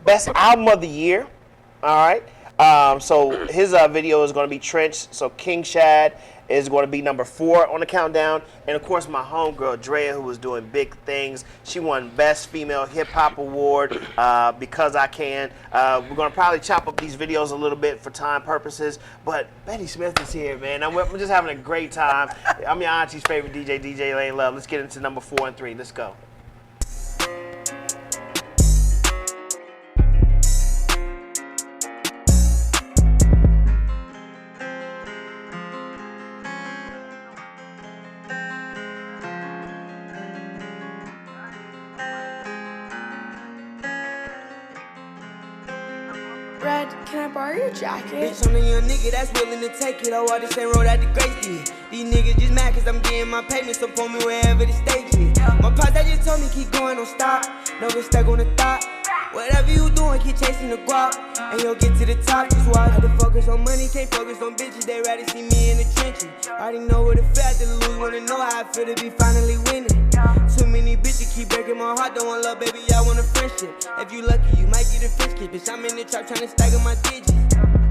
best album of the year. All right. So his video is going to be Trench. So King Shad is going to be number 4 on the countdown. And of course, my homegirl Drea, who was doing big things. She won Best Female Hip Hop Award, Because I Can. We're going to probably chop up these videos a little bit for time purposes. But Betty Smith is here, man. I'm just having a great time. I'm your auntie's favorite DJ, DJ Lane Love. Let's get into number 4 and 3. Let's go. Can I borrow your jacket? Bitch, I'm a young nigga that's willing to take it. I walk the same road that the greats did. These niggas just mad cause I'm getting my payments, so pull me wherever the stage is. My pops, that just told me keep going, don't stop. Never stuck on the top. Whatever you doing, keep chasing the guap, and you'll get to the top. Just watch. Had to focus on money, can't focus on bitches. They rather see me in the trenches. Already know what it felt to lose, wanna know how I feel to be finally winning. Too many bitches keep breaking my heart. Don't want love, baby, I want a friendship. If you lucky, you might get a French kiss. Bitch, I'm in the trap trying to stagger my digits.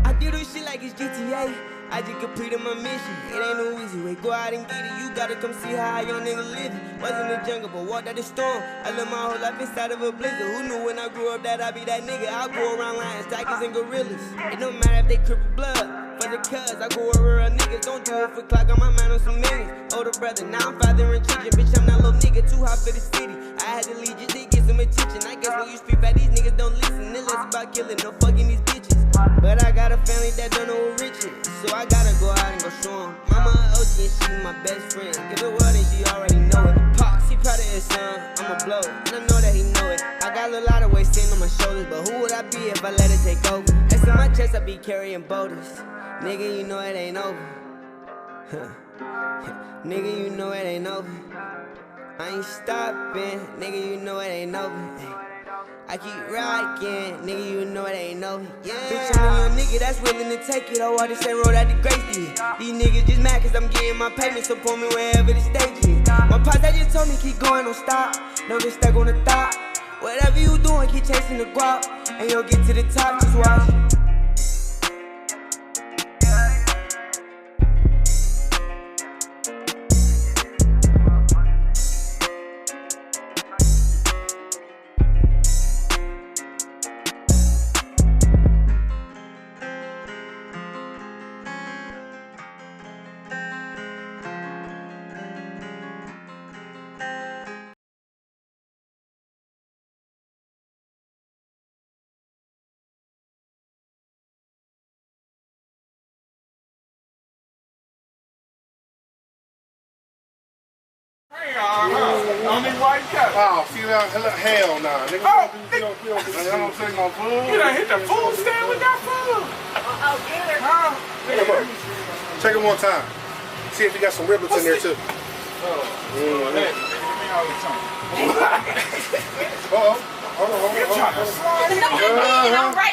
I do this shit like it's GTA. I just completed my mission. It ain't no easy way. Go out and get it. You gotta come see how a young nigga live. Was in the jungle, but walked out the storm. I lived my whole life inside of a blizzard. Who knew when I grew up that I'd be that nigga? I go around lions, tigers, and gorillas. It don't matter if they cripple blood. For the cuz, I go where real niggas don't do it for clock. On my mind on some millions. Older brother, now I'm fathering children. Bitch, I'm not little nigga, too hot for the city. I had to leave just to get some attention. I guess when you speak fat, these niggas don't listen. It's less about killing, no fucking these bitches. But I got a family that don't know what rich is. So I gotta go out and go show 'em. Mama my best friend. Give the world and she already know it. Pops, he proud of his son, I'ma blow. And I know that he know it. I got a little lot of weight sitting on my shoulders, but who would I be if I let it take over? Next to my chest, I be carrying boulders. Nigga, you know it ain't over. Nigga, you know it ain't over. I ain't stopping, nigga, you know it ain't over. I keep rocking, nigga, you know it ain't over. Yeah. Bitch, I'm a young nigga that's willing to take it. I walk the same road that the greats did. These niggas just mad cause I'm getting my payments, support me wherever the stage is. My pops, they just told me keep going, don't stop. Don't get stuck on the top. Whatever you doing, keep chasing the guap. And you'll get to the top, just watch. Only white cat. Oh, see that? Hell nah. Nigga, you don't do that. You done hit the food stand with that food? Check it one time. See if you got some riblets in there too. Hold on.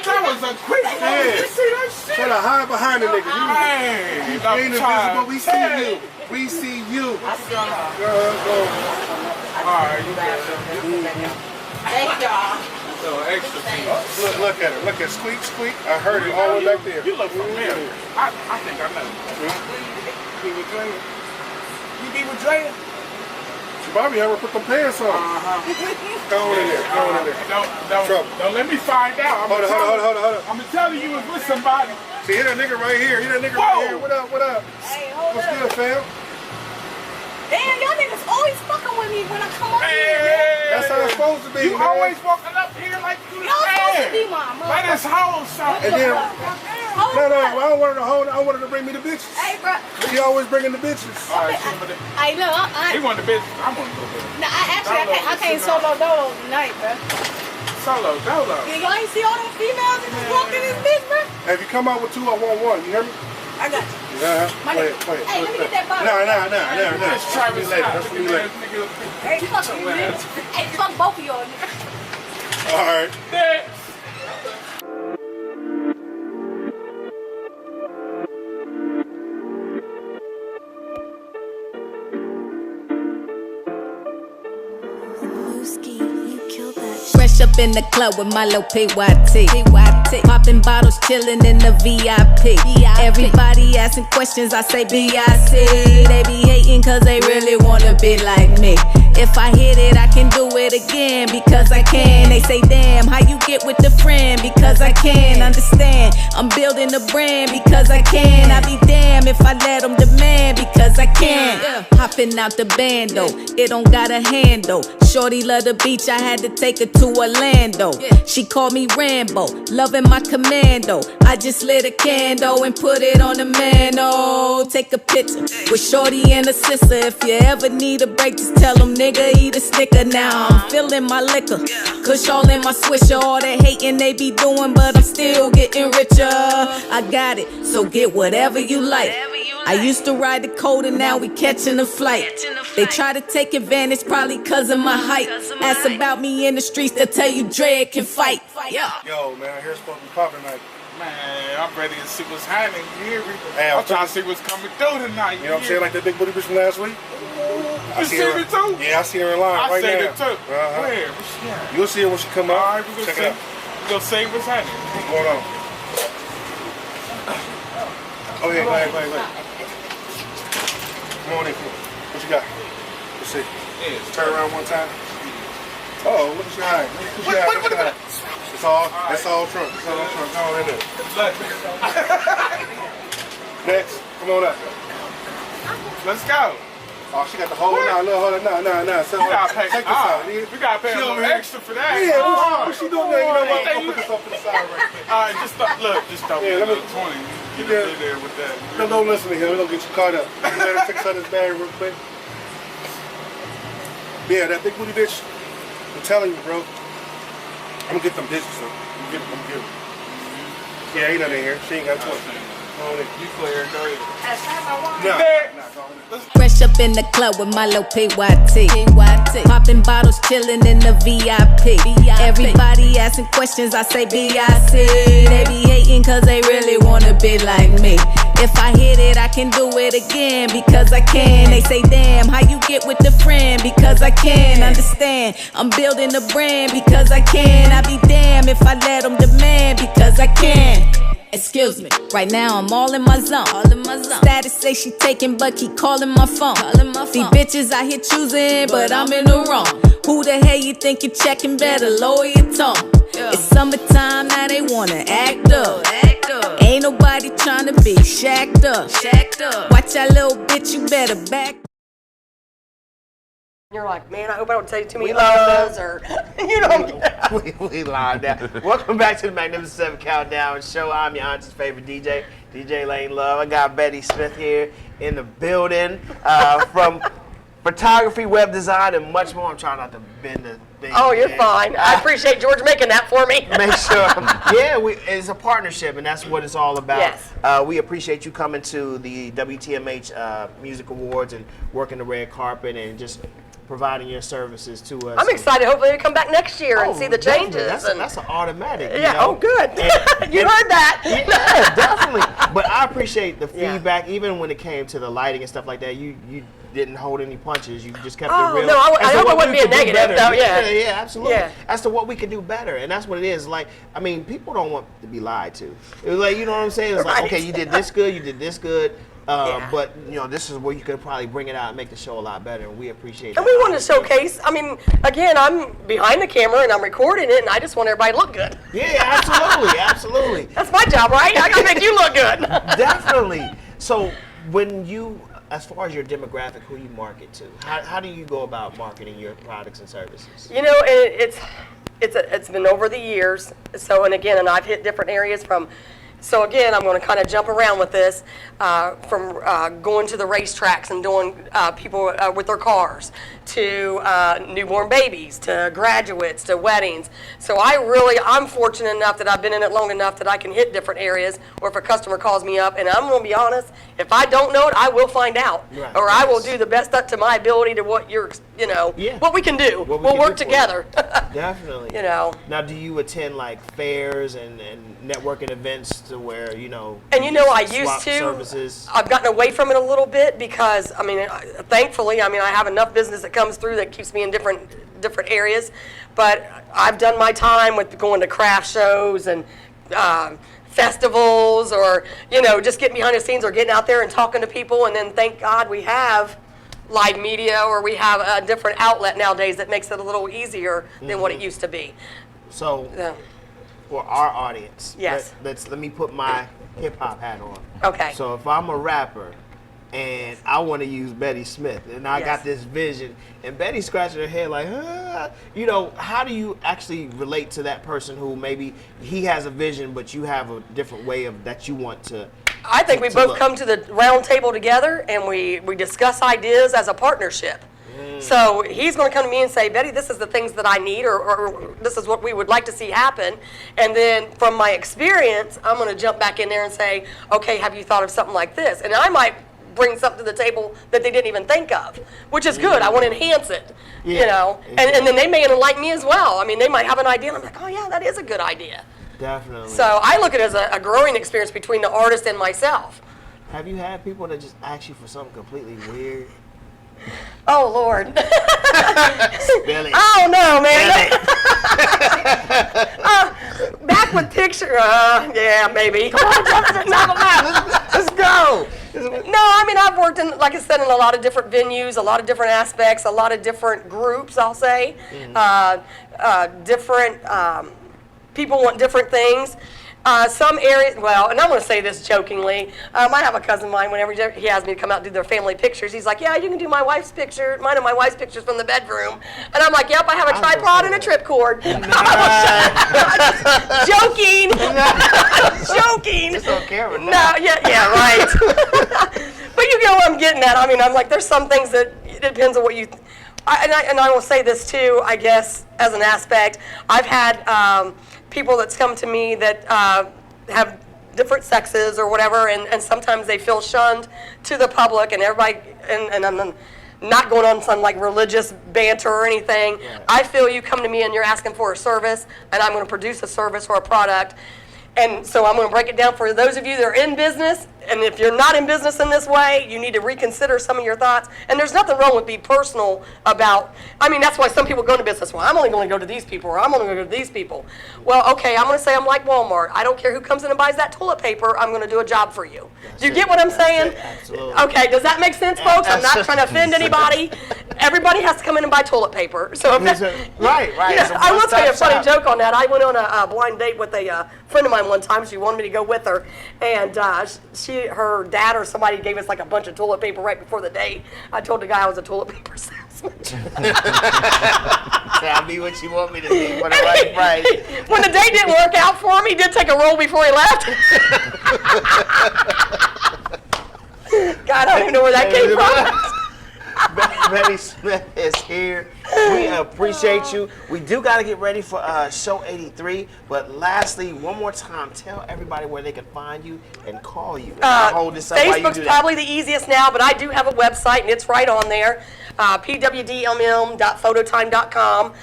That was a quick one. You see that shit? Try to hide behind the nigga. You ain't invisible. We see you. We see you. Alright, you got it. Thank y'all. So extra piece. Look at it. Look at squeak. I heard it all the way back there. You look familiar. I think I know. You be with Drea? You be with Drea? Bobby, ever put them pants on? Go on in there. Don't let me find out. Hold on. I'm gonna tell you was with somebody. See, hear that nigga right here. Right here. What up? Hey, hold What's up. good, fam? Damn, y'all niggas always fucking with me when I come up here. That's how it's supposed to be, You man. always walking up here like you the Y'all supposed to be man. my mother. Let us hold something. And then, Hold no, up. I don't want her to hold it. I want her to bring me the bitches. Hey, bro. She always bringing the bitches. Alright, I know. he want the business. I want the business. No, I can't solo dolo tonight, bro. Solo, dolo. Y'all ain't see all them females that just walked in this bitch, bro? If you come out with two, I want one. You hear me? I got you. Wait. Hey, let me get that bottle. No. That's Travis That's Scott. for you later. Hey, fuck you, man. Hey, fuck both of y'all, nigga. All right. Fresh up in the club with my little PYT. Popping bottles, chilling in the VIP. Everybody asking questions, I say BIC. They be hating cause they really wanna be like me. If I hit it, I can do it again because I can. They say, damn, how you get with the friend? Because I can understand. I'm building a brand because I can. I be damn if I let them demand because I can. Hopping out the bando, it don't got a handle. Shorty love the beach, I had to take her to Orlando. She called me Rambo, loving my commando. I just lit a candle and put it on the mano. Take a picture with Shorty and her sister. If you ever need a break, just tell them, nigga, eat a Snicker. Now I'm feeling my liquor, Kush all in my swisher. All that hating they be doing, but I'm still getting richer. I got it, so get whatever you like. I used to ride the cold and now we catching a flight. They try to take advantage probably cause of my height. Ask about me in the streets, they'll tell you Dre can fight. Yo, man, here's supposed to be popping like. Man, I'm ready to see what's happening. You hear me? Hey, I'm trying to see what's coming through tonight. You know what I'm saying? Like that big booty bitch from last week? You seen it too? Yeah, I see her in line I right now. seen it too. Where? What's she at? You'll see her when she come out. All right, we're Check gonna it see. out. We're gonna see what's happening. What's going on? Oh yeah, go ahead. Come on in. What you got? Let's see. Yeah. Turn around one time. Oh, look at you hiding. What? It's all Trump. It's all Trump. Go on in there. Next, come on up. Let's go. Oh, she got the whole. No. So, We gotta pay. check this out. We gotta pay a little extra for that. Yeah, what she doing there? You know what? I'm gonna put this up to the side right there. All right, just stop. Look, just stop. Yeah, let me. 20. You can sit there with that. No, don't listen to him. We're gonna get you caught up. You better fix out his bag real quick. Yeah, that big booty bitch. I'm telling you, bro. I'm gonna get them bitches. So I'm get them. Yeah, ain't nothing in here. She ain't got 20. You clear, go ahead. Fresh up in the club with my little PYT. Popping bottles, chilling in the VIP. Everybody asking questions, I say BIC. They be hating cause they really wanna be like me. If I hit it, I can do it again because I can. They say, damn, how you get with the friend? Because I can understand. I'm building a brand because I can. I be damn if I let them demand because I can. Excuse me, right now I'm all in my zone. Status say she taking, but keep calling my phone. These bitches out here choosing, but I'm in the wrong. Who the hell you think you checking? Better lower your tone. It's summertime, now they wanna act up. Ain't nobody trying to be shacked up. Watch that little bitch, you better back. You're like, man, I hope I don't tell you too many lies or, you know. we live now. Welcome back to the Magnificent 7 Countdown Show. I'm your auntie's favorite DJ, DJ Lane Love. I got Betty Smith here in the building from photography, web design, and much more. I'm trying not to bend the thing. Oh, you're fine. I appreciate George making that for me. Make sure. Yeah, it's a partnership, and that's what it's all about. Yes. We appreciate you coming to the WTMH Music Awards and working the red carpet and just providing your services to us. I'm excited. Hopefully we come back next year and see the changes. That's an automatic. Yeah, you know? oh good. You heard that. Yeah, definitely. But I appreciate the feedback, even when it came to the lighting and stuff like that. You didn't hold any punches. You just kept it real. No, I hope it wouldn't be a negative. No, Yeah, absolutely. Yeah. As to what we could do better, and that's what it is. Like, I mean, people don't want to be lied to. It was like, you know what I'm saying? It's like, okay, you did this good, you did this good. But you know, this is where you could probably bring it out and make the show a lot better, and we appreciate that. And we want to showcase. I mean, again, I'm behind the camera and I'm recording it, and I just want everybody to look good. Yeah, absolutely, absolutely. That's my job, right? I gotta make you look good. Definitely. So, when you, as far as your demographic, who you market to, how do you go about marketing your products and services? You know, it's been over the years. So, and I've hit different areas from. So again, I'm going to kind of jump around with this, from going to the racetracks and doing people with their cars, to newborn babies, to graduates, to weddings. So I'm fortunate enough that I've been in it long enough that I can hit different areas, or if a customer calls me up, and I'm going to be honest, if I don't know it, I will find out. Right. Or I will do the best up to my ability to what what we can do. We'll work together. Definitely. You know. Now, do you attend like fairs and networking events to where, you know, and you know, I used to. Services? I've gotten away from it a little bit because, I mean, thankfully, I have enough business that comes through that keeps me in different areas. But I've done my time with going to craft shows and festivals, or, you know, just getting behind the scenes or getting out there and talking to people. And then thank God we have live media, or we have a different outlet nowadays that makes it a little easier than what it used to be. So, for our audience, yes, let me put my hip hop hat on. Okay. So if I'm a rapper and I want to use Betty Smith, and I got this vision, and Betty's scratching her head like, you know, how do you actually relate to that person who maybe he has a vision, but you have a different way of that you want to? I think we both come to the round table together and we discuss ideas as a partnership. So he's going to come to me and say, Betty, this is the things that I need, or this is what we would like to see happen. And then from my experience, I'm going to jump back in there and say, okay, have you thought of something like this? And I might bring something to the table that they didn't even think of, which is good. I want to enhance it, you know. And then they may enlighten me as well. I mean, they might have an idea, and I'm like, oh, yeah, that is a good idea. Definitely. So I look at it as a growing experience between the artist and myself. Have you had people that just ask you for something completely weird? Oh, Lord. Billy. Oh, no, man. Back with picture. Yeah, maybe. Come on, let's go. No, I mean, I've worked in, like I said, in a lot of different venues, a lot of different aspects, a lot of different groups, I'll say. Different people want different things. Some areas, well, and I'm going to say this jokingly. I have a cousin of mine, whenever he has me to come out and do their family pictures, he's like, yeah, you can do mine and my wife's pictures from the bedroom. And I'm like, yep, I have a tripod and a trip cord. Joking. Joking. It's on camera now. No, yeah, right. But you get what I'm getting at. I mean, I'm like, there's some things that it depends on what you, and I will say this too, I guess, as an aspect. I've had people that's come to me that have different sexes or whatever, and sometimes they feel shunned to the public, and everybody, and I'm not going on some like religious banter or anything. Yeah. I feel you come to me and you're asking for a service, and I'm going to produce a service or a product. And so I'm going to break it down for those of you that are in business, and if you're not in business in this way, you need to reconsider some of your thoughts. And there's nothing wrong with being personal about, I mean, that's why some people go into business. Well, I'm only going to go to these people, or I'm only going to go to these people. Well, okay, I'm going to say I'm like Walmart. I don't care who comes in and buys that toilet paper. I'm going to do a job for you. Do you get what I'm saying? Absolutely. Okay, does that make sense, folks? I'm not trying to offend anybody. Everybody has to come in and buy toilet paper. So right. Yeah, I will tell you a funny joke on that. I went on a blind date with a friend of mine one time. She wanted me to go with her, and her dad or somebody gave us like a bunch of toilet paper right before the date. I told the guy I was a toilet paper salesman. Tell me what you want me to do for the right price. When the date didn't work out for him, he did take a roll before he left. God, I don't even know where that came from. Betty Smith is here. We appreciate you. We do got to get ready for show 83. But lastly, one more time, tell everybody where they can find you and call you. Hold this up while you Facebook's do that. probably the easiest now, but I do have a website, and it's right on there, pwdmm.phototime.com.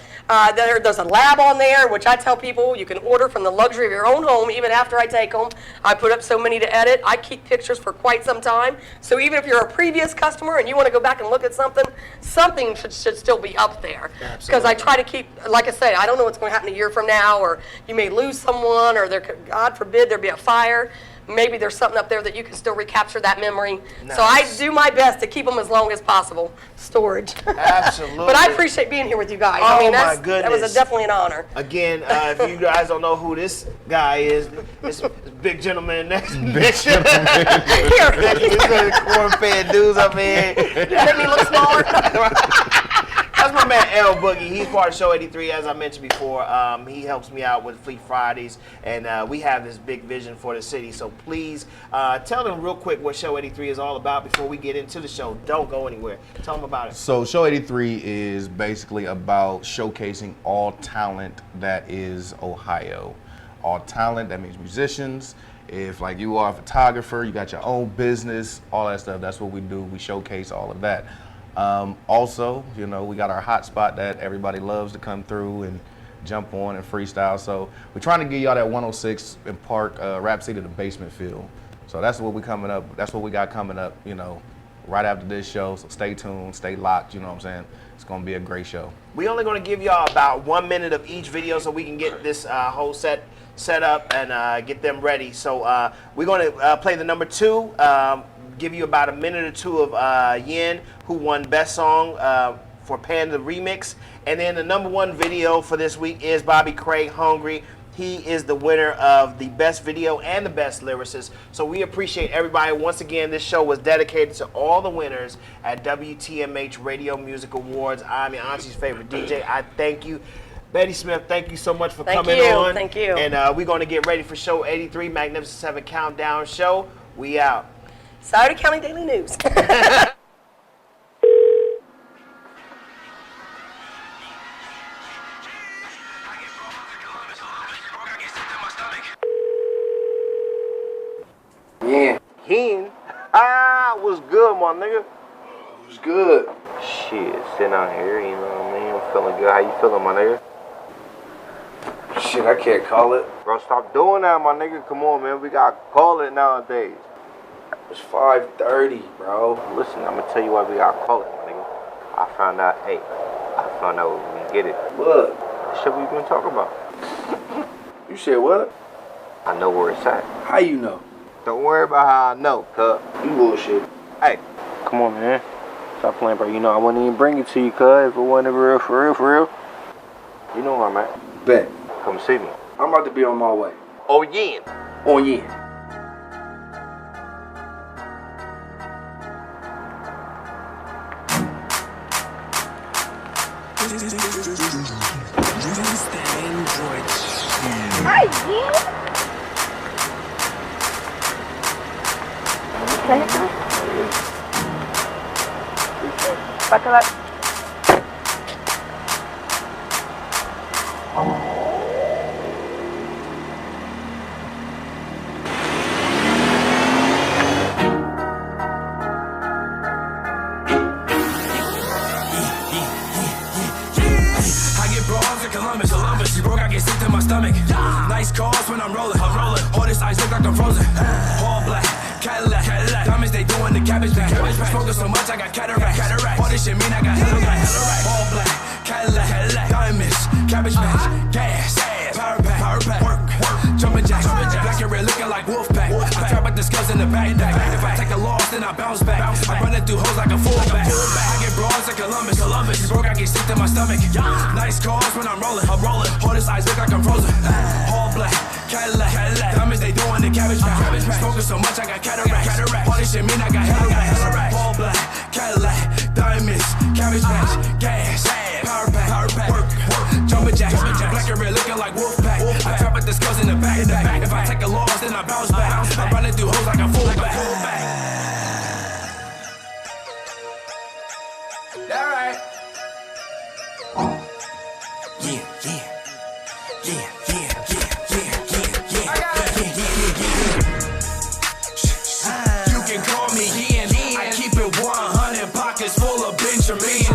There's a lab on there, which I tell people you can order from the luxury of your own home even after I take them. I put up so many to edit. I keep pictures for quite some time. So even if you're a previous customer and you want to go back and look at something should still be up there. Because I try to keep, like I say, I don't know what's going to happen a year from now, or you may lose someone, or God forbid there be a fire. Maybe there's something up there that you can still recapture that memory. Nice. So I do my best to keep them as long as possible. Storage. Absolutely. But I appreciate being here with you guys. Oh, I mean, my goodness. That was definitely an honor. Again, if you guys don't know who this guy is, this big gentleman next to me. These are the corn-fed dudes up here. Make me look smaller. That's my man L Boogie. He's part of Show 83, as I mentioned before. He helps me out with Fleet Fridays, and we have this big vision for the city. So please tell them real quick what Show 83 is all about before we get into the show. Don't go anywhere. Tell them about it. So Show 83 is basically about showcasing all talent that is Ohio. All talent, that means musicians. If like you are a photographer, you got your own business, all that stuff, that's what we do. We showcase all of that. Also, you know, we got our hot spot that everybody loves to come through and jump on and freestyle. So we're trying to give y'all that 106 in Park, Rap City, the basement feel. So that's what we got coming up, you know, right after this show. So stay tuned, stay locked, you know what I'm saying? It's gonna be a great show. We're only gonna give y'all about 1 minute of each video so we can get this whole set up and get them ready. So we're gonna play the number 2. Give you about a minute or two of Yin, who won Best Song for Panda Remix. And then the number 1 video for this week is Bobby Craig, Hungry. He is the winner of the Best Video and the Best Lyricist. So we appreciate everybody. Once again, this show was dedicated to all the winners at WTMH Radio Music Awards. I'm your auntie's favorite DJ. I thank you. Betty Smith, thank you so much for coming on. Thank you. And we're going to get ready for Show 83, Magnificent 7 Countdown Show. We out. Sauter County Daily News. Yeah. Hen? What's good, my nigga? What's good? Shit, sitting out here, you know what I mean? I'm feeling good. How you feeling, my nigga? Shit, I can't call it. Bro, stop doing that, my nigga. Come on, man. We gotta call it nowadays. It's 5:30, bro. Listen, I'm gonna tell you why we gotta call it, my nigga. I found out we get it. What? The shit we been talking about. You said what? I know where it's at. How you know? Don't worry about how I know, cuz. You bullshit. Hey, come on, man. Stop playing, bro. You know I wouldn't even bring it to you, cuz, if it wasn't real, for real. You know where I'm at. Bet. Come see me. I'm about to be on my way. Oh yeah. Oh yeah. Hi, yeah. Buckle up. Columbus, you broke, I get sick to my stomach. Nice cars when I'm rolling. All this ice look like I'm frozen. All black, Cadillac. Diamonds, they doing the cabbage patch. Smoking so much, I got cataract. All this shit mean I got hella right. All black, Cadillac. Diamonds, cabbage patch. Gas, power pack. Work. Jumping jacks. Black and red looking like Wolfpack. I trap with the scales in the backpack. If I take a loss, then I bounce back. I'm running through hoes like a fullback. I get broads in Columbus. You broke, I get sick to my stomach. Nice cars when I'm rolling. All this ice look like I'm frozen. All black, Cadillac. Diamonds, they doing the cabbage patch. Smoking so much, I got cataract. All this shit mean I got hella right. All black, Cadillac. Diamonds, cabbage patch. Gas, power pack. Work. Jumping jacks. Black and red looking like Wolfpack. I trap with the scales in the backpack. If I take a loss, then I bounce back. I'm running through hoes like a fullback. Alright. You can call me Ian. I keep it 100, pockets full of Benjamins.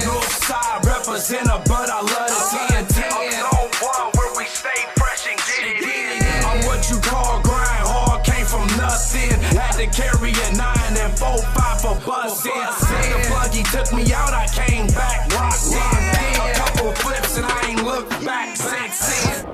Northside representer, but I love the TNT. I'm zone 1 where we stay fresh and get it in. I'm what you call grind hard, came from nothing. Had to carry a 9 and 4-5 for busting. The pluggy took me out, I came back, locked in. A couple flips and I ain't looked back since then.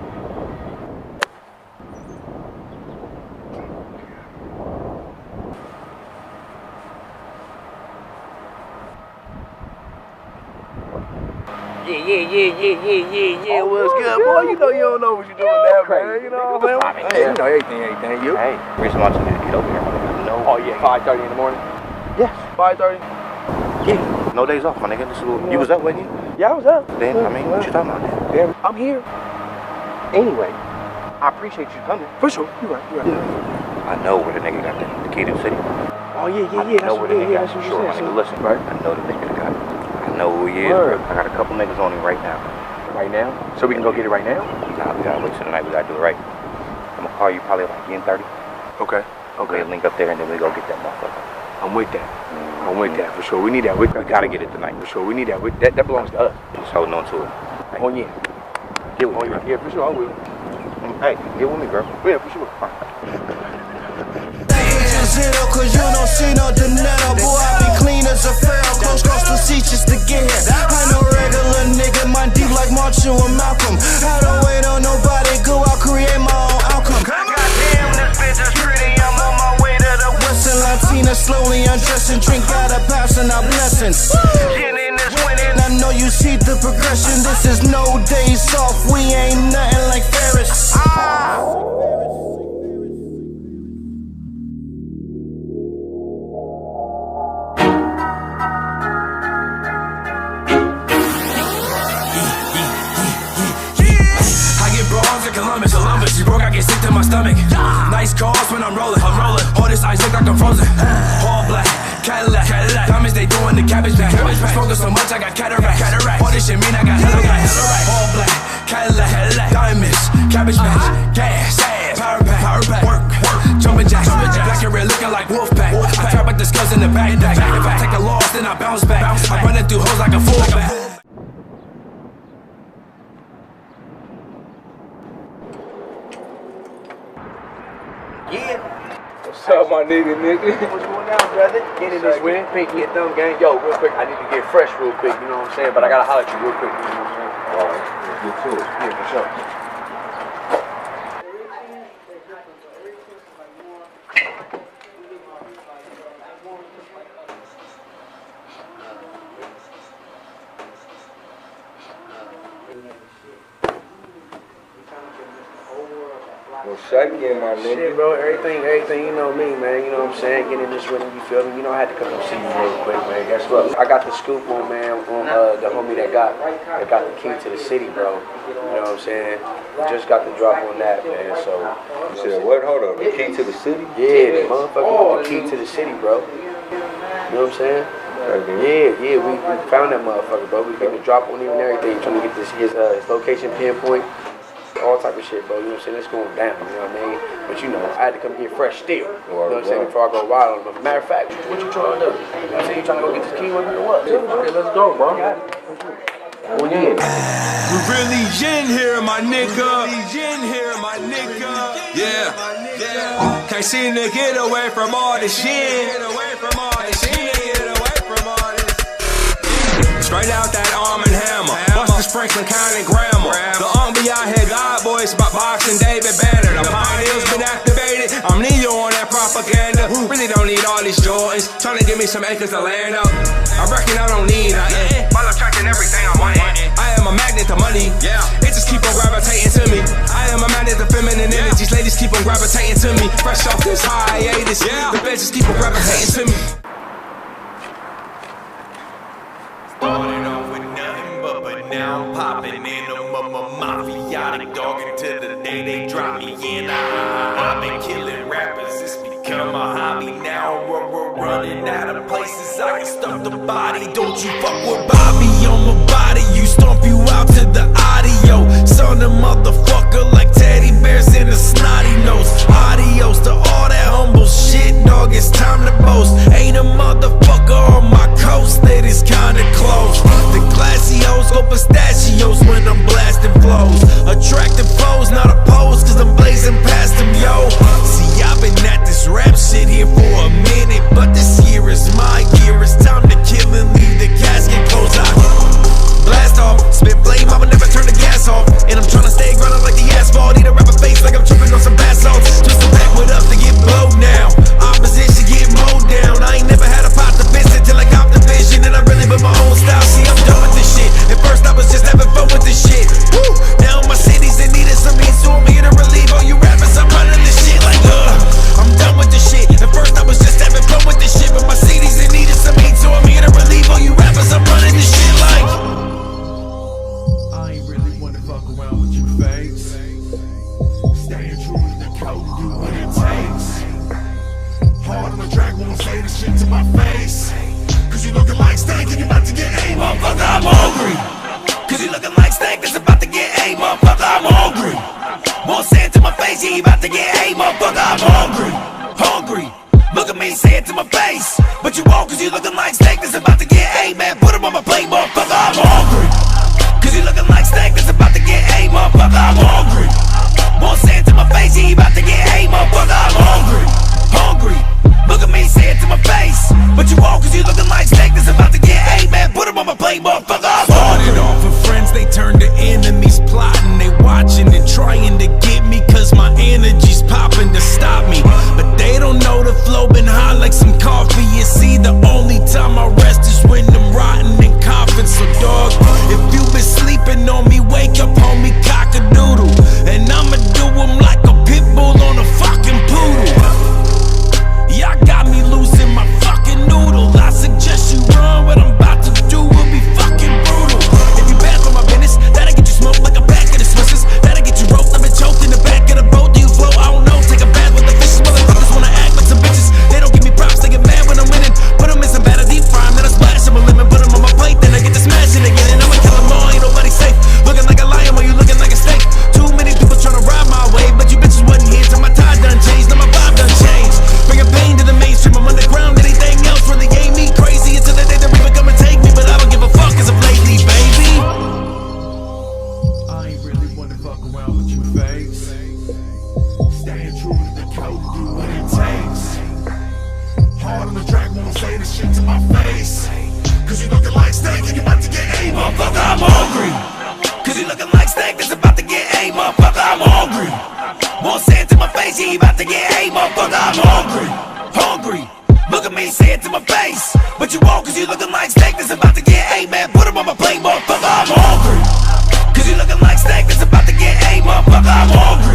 Yeah, what's good, boy? You know you don't know what you're doing now, man. You know what I'm saying? Hey, you know everything. You? Hey, reason why you need to get over here. No. Oh, yeah, 5:30 in the morning? Yes. 5:30? Yeah. No days off, my nigga. You was up, wasn't you? Yeah, I was up. Then, I mean, what you talking about then? Yeah, I'm here. Anyway, I appreciate you coming. For sure. You right. I know where the nigga got the key to the city. Oh, yeah. I know where the nigga got. That's what Sure, you my said. nigga, listen. Right. I know the nigga got it. I know who he is. Word. I got a couple niggas on him right now. Right now? So we can go get it right now? Nah, we gotta wait till the night. We gotta do it right. I'm gonna call you probably like 10:30. Okay. Okay, link up there and then we go get that motherfucker. I'm with that. I'm with that for sure. We need that. We gotta get it tonight. For sure. We need that. That belongs to us. Just holding on to it. Hey. Oh, yeah. Get with me, bro. Yeah, for sure. I will. Hey, get with me, girl. Yeah, for sure. Zero, cause you don't see no dinero. Boy, I be clean as a pharaoh. Close facetious to get here. I know regular nigga, mind deep like Marshall and Malcolm. I don't wait on nobody, go out, create my own outcome. Goddamn, this bitch is pretty, I'm on my way to the Western Latina, slowly undressing, drink out of passing our blessings. Gin is winning, I know you see the progression. This is no days off, we ain't nothing like Ferris. Columbus, you broke, I get sick to my stomach. Nice cars when I'm rolling. All this ice look like I'm frozen. All black, Cadillac. Diamonds, they doing the cabbage patch. Smoking so much, I got cataract. All this shit mean I got hella right. All black, Cadillac. Diamonds, cabbage patch. Gas, power pack. Work. Jumping jacks. Black and red looking like Wolfpack. I trap with the scales in the backpack. If I take a loss, then I bounce back. I'm running through hoes like a fullback. Yeah. What's up, my nigga? What's going on, brother? Get in this win. Pink, get them, gang. Yo, real quick, I need to get fresh real quick, you know what I'm saying? But I gotta holler at you real quick, you know what I'm saying? All right, let's get to it. Yeah, for sure. What's shaking, my nigga? Shit, bro, everything, you know me, man. You know what I'm saying? Getting this rhythm, you feel me? You know, I had to come and see you real quick, man. Guess what? I got the scoop on, man, on the homie that got the key to the city, bro. You know what I'm saying? Just got the drop on that, man. So you said what? Hold up, the key to the city? Yeah, the motherfucker with the key to the city, bro. You know what I'm saying? Yeah, we found that motherfucker, bro. We got the drop on him and everything, trying to get his location pinpoint, all type of shit, bro. You know what I'm saying? It's going down, you know what I mean? But you know, I had to come get fresh still. You know what I'm saying? Before I go wild on him. Matter of fact, what you trying to do? You say you trying to go get this key with me or what? Okay, let's go, bro. We really in here, my nigga. Yeah. Can't seem to get away from all this shit. Straight out that Arm & Hammer. Busta Franklin County Grammar. The be out here, God boys, about boxing David Banner. The pioneers been activated. I'm Neo on that propaganda. Really don't need all these Jordans. Trying to give me some acres of land up. I reckon I don't need nothing. While I'm tracking everything I'm wanting. I am a magnet to money. Yeah. It just keep on gravitating to me. I am a magnet to feminine energies. Ladies keep on gravitating to me. Fresh off this hiatus. The bitches keep on gravitating to me. Started off with nothing but now I'm popping in. I'm a mafiotic dog until the day they drop me in. I've been killing rappers, it's become a hobby now. We're running out of places I can stuff the body. Don't you fuck with Bobby on my body, you stomp you out to the audio. Son of motherfucker like teddy bears in a snotty nose. Adios to all that humble shit, dog, it's time to boast. Ain't a motherfucker on my coast that is kinda close. The classy hoes go pistachios when I'm blasting flows. Attractive foes, not opposed, cause I'm blazing past them, yo. See, I've been at this rap shit here for a minute, but this year is my year. It's time to kill and leave the casket closed. I blast off, spit flame, I'ma never turn the gas off. And I'm tryna stay grounded like the asphalt. Need a rapper face like I'm tripping on some bath salts. Twist the back with up to get blowed now. Opposition get mowed down. I ain't never had a pot to visit till I got the vision. And I really built my own style. See, I'm done with this shit. At first I was just having fun with this shit. Woo! Now my city's in need of some heat, so I'm here to relieve all you rappers. I'm running this shit like I'm done with this shit. At first I was just having fun with this shit, but my city's in need of some heat, so I'm here to relieve all you rappers. I'm running this shit like I ain't really wanna fuck around with you fakes. Staying true to the code, do what it takes. Hard on the track, won't say this shit to my face. Cause you looking like steak and you about to get A, motherfucker, I'm hungry. Cause you looking like steak that's about to get A, motherfucker, I'm hungry. Won't say it to my face, you about to get A, motherfucker, I'm hungry. Look at me, say it to my face. But you won't, cause you looking like steak that's about to get A, man. Put him on my plate, motherfucker, I'm hungry. Cause you looking like steak that's about to get A, motherfucker, I'm hungry. Won't say it to my face, you about to get A, motherfucker, I'm hungry. Look at me, say it to my face. But you won't, cause you looking like steak that's about to get A, man. Put him on my plate, motherfucker, I'm hungry. Started off with friends, they turned to enemies. Plotting, they watching and trying to get me, cause my energy's popping to stop me. But they don't know the flow been hot like some coffee. You see, the only time I rest is when I'm rotting in coffins. So dog, if you been sleeping on me, wake up, homie, cock-a-doodle. And I'ma do him like a pit bull on a fucking poodle. Y'all got me losing my fucking noodle. I suggest you run, what I'm about to do will be fucking brutal. If you bad for my business, that'll get you smoked like a pack of the Swisses. That'll get you roped, I've been choked in the back of the boat. Do you flow? I don't know, take a bath with the fishes. Motherfuckers wanna act like some bitches. They don't give me props, they get mad when I'm winning. Put them in some batter deep fry, then I splash them a lemon. Put them on my plate, then I get to smashing again. And I'ma kill them all, ain't nobody safe. Looking like a lion while you looking like a snake. Too many people tryna ride my wave, but you bitches wasn't here till my tie done changed. Now my vibe done changed. Bringing pain to the mainstream, I'm underground. Anything else really ain't me. Crazy until the day the reaper come and take me, but I don't give a fuck as of lately, baby. I ain't really wanna fuck around with you fakes. Staying true to the code, do what it takes. Hard on the track, won't say this shit to my face. Cause you looking like steak and you about to get A, motherfucker, I'm hungry. Cause you looking like steak that's about to get A, motherfucker, I'm hungry. Won't say it to my face, you about to get A, motherfucker, I'm hungry. Look at me, say it to my face. But you won't, cause you looking like steak that's about to get A, man. Put him on my plate, motherfucker, I'm hungry. Cause you looking like steak that's about to get A, motherfucker, I'm hungry.